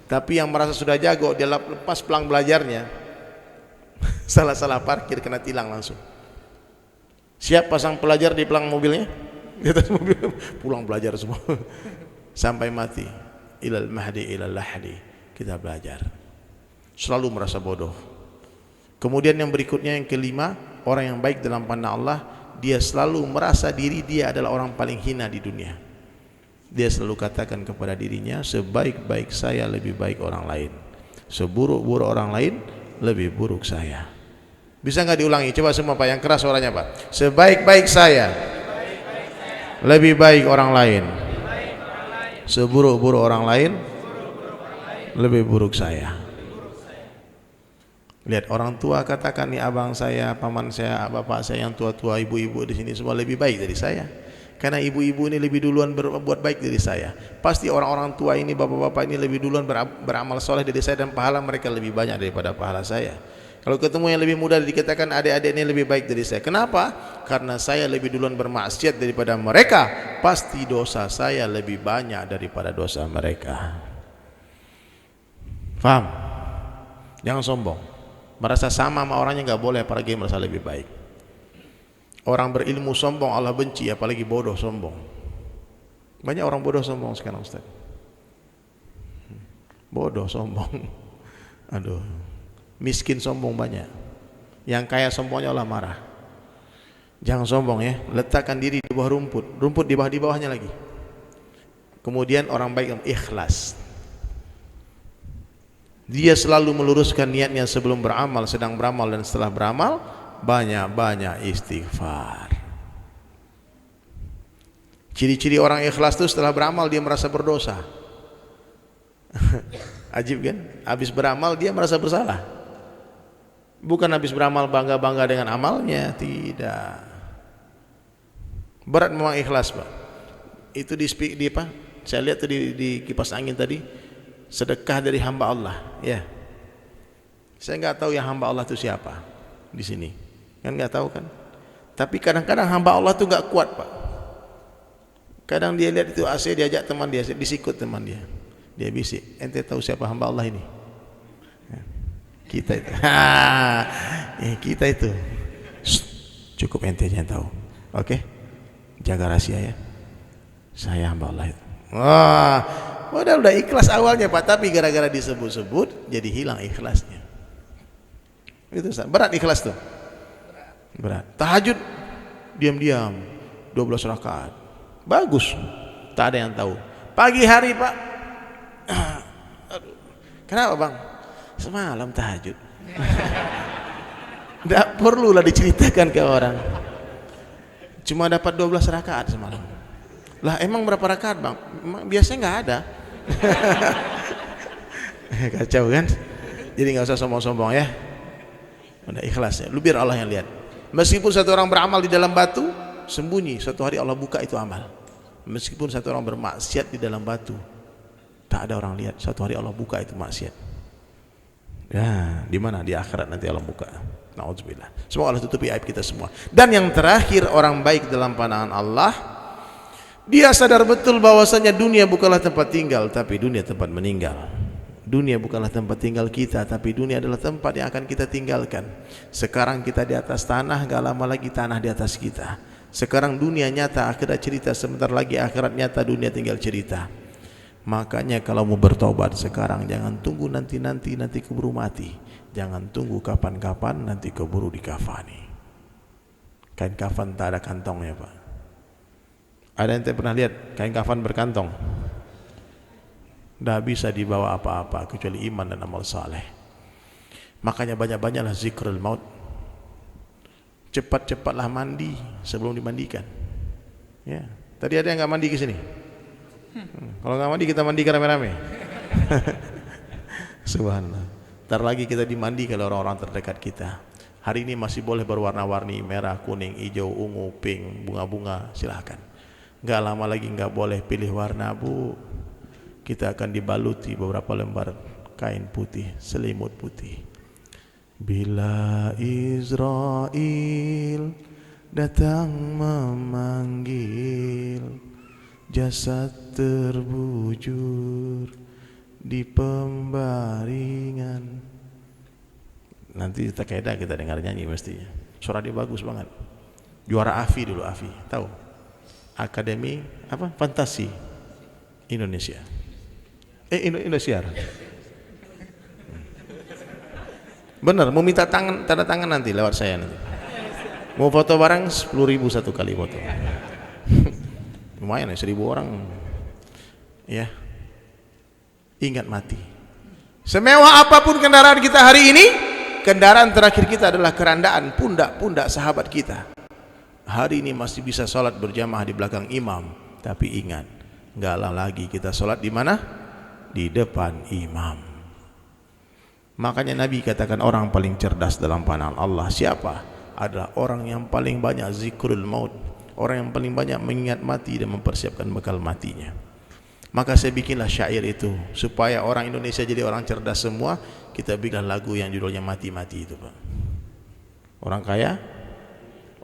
Tapi yang merasa sudah jago, dia lepas pelang belajarnya, salah-salah parkir kena tilang langsung. Siap pasang pelajar di pelang mobilnya, di atas mobil, pulang belajar semua sampai mati. Ilal mahdi ilal lahdi, kita belajar. Selalu merasa bodoh. Kemudian yang berikutnya, yang kelima, orang yang baik dalam pandang Allah, dia selalu merasa diri dia adalah orang paling hina di dunia. Dia selalu katakan kepada dirinya, sebaik-baik saya lebih baik orang lain, seburuk-buruk orang lain lebih buruk saya. Bisa nggak diulangi? Coba semua pak, yang keras suaranya pak. Sebaik-baik saya lebih baik orang lain, seburuk-buruk orang lain lebih buruk saya. Lihat orang tua katakan, nih abang saya, paman saya, bapak saya yang tua-tua, ibu-ibu di sini semua lebih baik dari saya. Karena ibu-ibu ini lebih duluan berbuat baik dari saya. Pasti orang-orang tua ini, bapak-bapak ini lebih duluan beramal soleh dari saya, dan pahala mereka lebih banyak daripada pahala saya. Kalau ketemu yang lebih muda dikatakan adik-adik ini lebih baik dari saya. Kenapa? Karena saya lebih duluan bermaksiat daripada mereka. Pasti dosa saya lebih banyak daripada dosa mereka. Faham? Jangan sombong. Merasa sama orangnya nggak boleh, apalagi merasa lebih baik. Orang berilmu sombong Allah benci, apalagi bodoh sombong. Banyak orang bodoh sombong sekarang Ustaz. Bodoh sombong. Aduh. Miskin sombong banyak. Yang kaya sombongnya Allah marah. Jangan sombong ya. Letakkan diri di bawah rumput. Rumput di bawahnya lagi. Kemudian orang baik yang ikhlas. Dia selalu meluruskan niatnya sebelum beramal, sedang beramal, dan setelah beramal. Banyak-banyak istighfar. Ciri-ciri orang ikhlas itu setelah beramal dia merasa berdosa. Ajib kan? Habis beramal dia merasa bersalah. Bukan habis beramal bangga-bangga dengan amalnya, tidak. Berat memang ikhlas pak. Itu di apa? Saya lihat tadi di kipas angin tadi, sedekah dari hamba Allah. Ya. Saya nggak tahu yang hamba Allah itu siapa di sini. Kan nggak tahu kan, tapi kadang-kadang hamba Allah tuh nggak kuat pak. Kadang dia lihat itu AC, diajak teman dia, disikut teman dia, dia bisik, ente tahu siapa hamba Allah ini? Kita itu. Kita itu. Cukup ente aja yang tahu. Oke, jaga rahasia ya. Saya hamba Allah itu. Wah, udah ikhlas awalnya pak, tapi gara-gara disebut-sebut jadi hilang ikhlasnya. Itu berat ikhlas tuh. Berat. Tahajud diam-diam 12 rakaat. Bagus. Tak ada yang tahu. Pagi hari, Pak. Aduh. Kenapa, Bang? Semalam tahajud. Tidak perlulah diceritakan ke orang. Cuma dapat 12 rakaat semalam. Lah, emang berapa rakaat, Bang? Emang biasanya nggak ada. Kacau kan? Jadi nggak usah sombong-sombong ya. Udah ikhlas ya. Lu biar Allah yang lihat. Meskipun satu orang beramal di dalam batu, sembunyi, suatu hari Allah buka itu amal. Meskipun satu orang bermaksiat di dalam batu, tak ada orang lihat, suatu hari Allah buka itu maksiat. Ya, di mana? Di akhirat nanti Allah buka. Nauzubillah. Semoga Allah tutupi aib kita semua. Dan yang terakhir, orang baik dalam pandangan Allah, dia sadar betul bahwasanya dunia bukanlah tempat tinggal, tapi dunia tempat meninggal. Dunia bukanlah tempat tinggal kita, tapi dunia adalah tempat yang akan kita tinggalkan. Sekarang kita di atas tanah, gak lama lagi tanah di atas kita. Sekarang dunia nyata, akhirat cerita. Sebentar lagi akhirat nyata, dunia tinggal cerita. Makanya kalau mau bertobat sekarang, jangan tunggu nanti keburu mati. Jangan tunggu kapan-kapan, nanti keburu dikafani. Kain kafan tak ada kantongnya pak. Ada yang pernah lihat kain kafan berkantong? Tidak bisa dibawa apa-apa kecuali iman dan amal saleh. Makanya banyak-banyaklah zikrul maut. Cepat-cepatlah mandi sebelum dimandikan. Ya. Tadi ada yang nggak mandi ke sini? Kalau nggak mandi kita mandi rame-rame. Subhanallah. Ntar lagi kita dimandi kalau orang-orang terdekat kita. Hari ini masih boleh berwarna-warni, merah, kuning, hijau, ungu, pink, bunga-bunga, silahkan. Nggak lama lagi nggak boleh pilih warna, Bu. Kita akan dibaluti beberapa lembar kain putih, selimut putih. Bila Israel datang memanggil, jasad terbujur di pembaringan. Nanti kita kaidah kita dengar nyanyi mestinya. Suara dia bagus banget. Juara AFI dulu, AFI, tahu? Akademi apa? Fantasi Indonesia. Indonesia. Bener, mau minta tanda tangan nanti lewat saya nanti. Mau foto bareng 10.000 satu kali foto. Lumayan ya 1.000 orang. Ya. Ingat mati. Semewah apapun kendaraan kita hari ini, kendaraan terakhir kita adalah kerandaan pundak-pundak sahabat kita. Hari ini masih bisa sholat berjamaah di belakang imam, tapi ingat, enggaklah lagi kita sholat di mana? Di depan imam. Makanya Nabi katakan orang paling cerdas dalam pandangan Allah siapa? Adalah orang yang paling banyak zikrul maut, orang yang paling banyak mengingat mati dan mempersiapkan bekal matinya. Maka saya bikinlah syair itu supaya orang Indonesia jadi orang cerdas semua. Kita bikinlah lagu yang judulnya mati-mati itu, Pak. Orang kaya,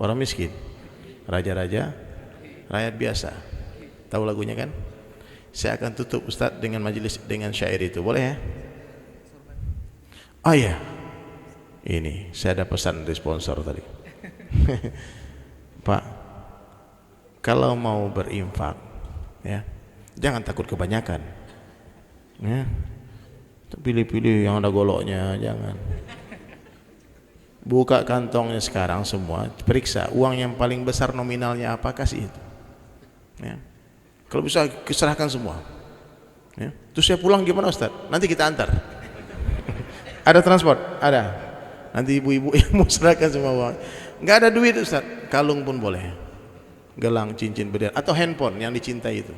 orang miskin, raja-raja, rakyat biasa. Tahu lagunya kan? Saya akan tutup Ustadz dengan majelis dengan syair itu, boleh ya? Oh ya, ini saya ada pesan dari sponsor tadi. Pak, kalau mau berinfak, ya, jangan takut kebanyakan. Ya, pilih-pilih yang ada goloknya, jangan. Buka kantongnya sekarang semua, periksa uang yang paling besar nominalnya apa, kasih itu. Ya. Kalau bisa serahkan semua. Ya. Terus saya pulang gimana Ustaz? Nanti kita antar. Ada transport? Ada. Nanti ibu-ibu yang mau serahkan semua uang. Nggak ada duit Ustaz, kalung pun boleh. Gelang, cincin, berlian, atau handphone yang dicintai itu,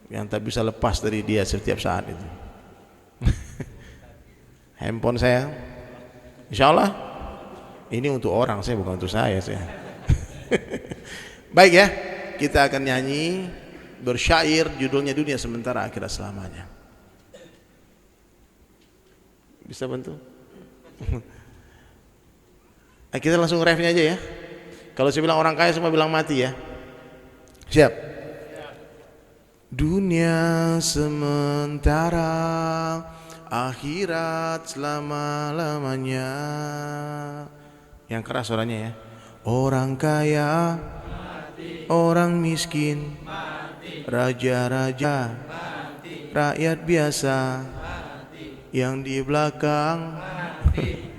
yang tak bisa lepas dari dia setiap saat itu. Handphone saya, insya Allah ini untuk orang, saya bukan untuk saya. Baik ya, kita akan nyanyi bersyair judulnya Dunia Sementara Akhirat Selamanya. Bisa bantu? Kita langsung refnya aja ya. Kalau saya bilang orang kaya semua bilang mati ya. Siap? Dunia sementara, akhirat selama-lamanya. Yang keras suaranya ya. Orang kaya, mati. Orang miskin, mati. Raja-raja, mati. Rakyat biasa, mati. Yang di belakang, mati.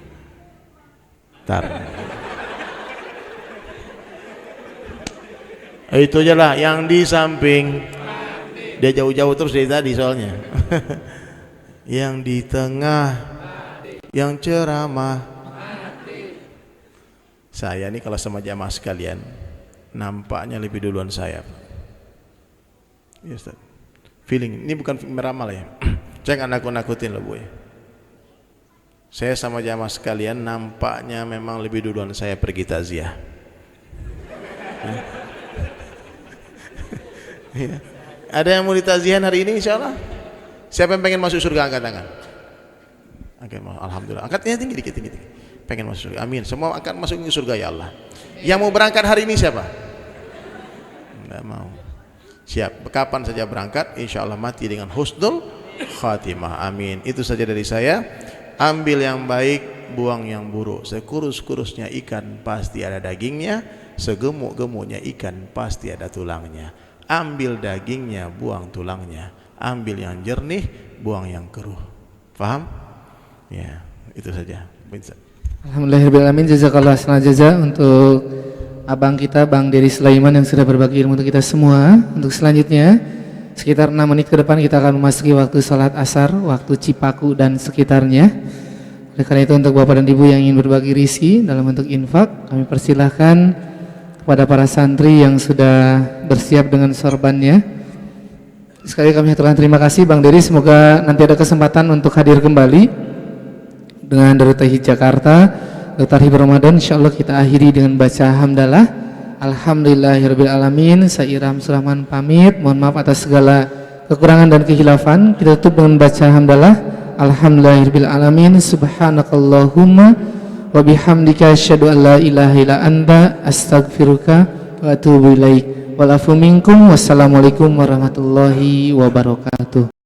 Tar. Itu aja lah, yang di samping. Mati. Dia jauh-jauh terus dari tadi soalnya. Yang di tengah, mati. Yang ceramah, mati. Saya nih kalau sama jamaah sekalian nampaknya lebih duluan saya. Ya Ustaz. Feeling, ini bukan meramal ya. Saya nggak nakut-nakutin loh Bu ya. Saya sama jamaah sekalian nampaknya memang lebih duluan saya pergi takziah. Ya. Ada yang mau ditaziah hari ini insyaallah? Siapa yang pengen masuk surga angkat tangan? Oke, alhamdulillah. Angkatnya tinggi dikit, tinggi. Pengen masuk surga. Amin. Semua akan masuk ke surga ya Allah. Yang mau berangkat hari ini siapa? Enggak mau. Siap. Kapan saja berangkat, insyaallah mati dengan husnul khatimah. Amin. Itu saja dari saya. Ambil yang baik, buang yang buruk. Sekurus-kurusnya ikan pasti ada dagingnya, segemuk-gemuknya ikan pasti ada tulangnya. Ambil dagingnya, buang tulangnya. Ambil yang jernih, buang yang keruh. Paham? Ya, itu saja. Alhamdulillahirrahmanirrahim. Jazakallah khairan jaza untuk abang kita Bang Dery Sulaiman yang sudah berbagi ilmu untuk kita semua. Untuk selanjutnya Sekitar 6 menit ke depan kita akan memasuki waktu salat asar, waktu Cipaku dan sekitarnya. Oleh karena itu untuk Bapak dan Ibu yang ingin berbagi rizki dalam bentuk infak, kami persilahkan kepada para santri yang sudah bersiap dengan sorbannya. Sekali kami haturkan terima kasih Bang Dery, semoga nanti ada kesempatan untuk hadir kembali dengan Darut Tauhid Jakarta. Dr. Hibur Ramadan insyaallah kita akhiri dengan baca hamdalah. Alhamdulillahirabbil alamin. Saya Iram Surahman pamit. Mohon maaf atas segala kekurangan dan kehilafan. Kita tutup dengan baca hamdalah. Alhamdulillahirabbil alamin. Subhanakallahumma wa bihamdika asyhadu an la ilaha illa anta astaghfiruka wa atubu ilaik. Wal afu minkum. Wassalamualaikum warahmatullahi wabarakatuh.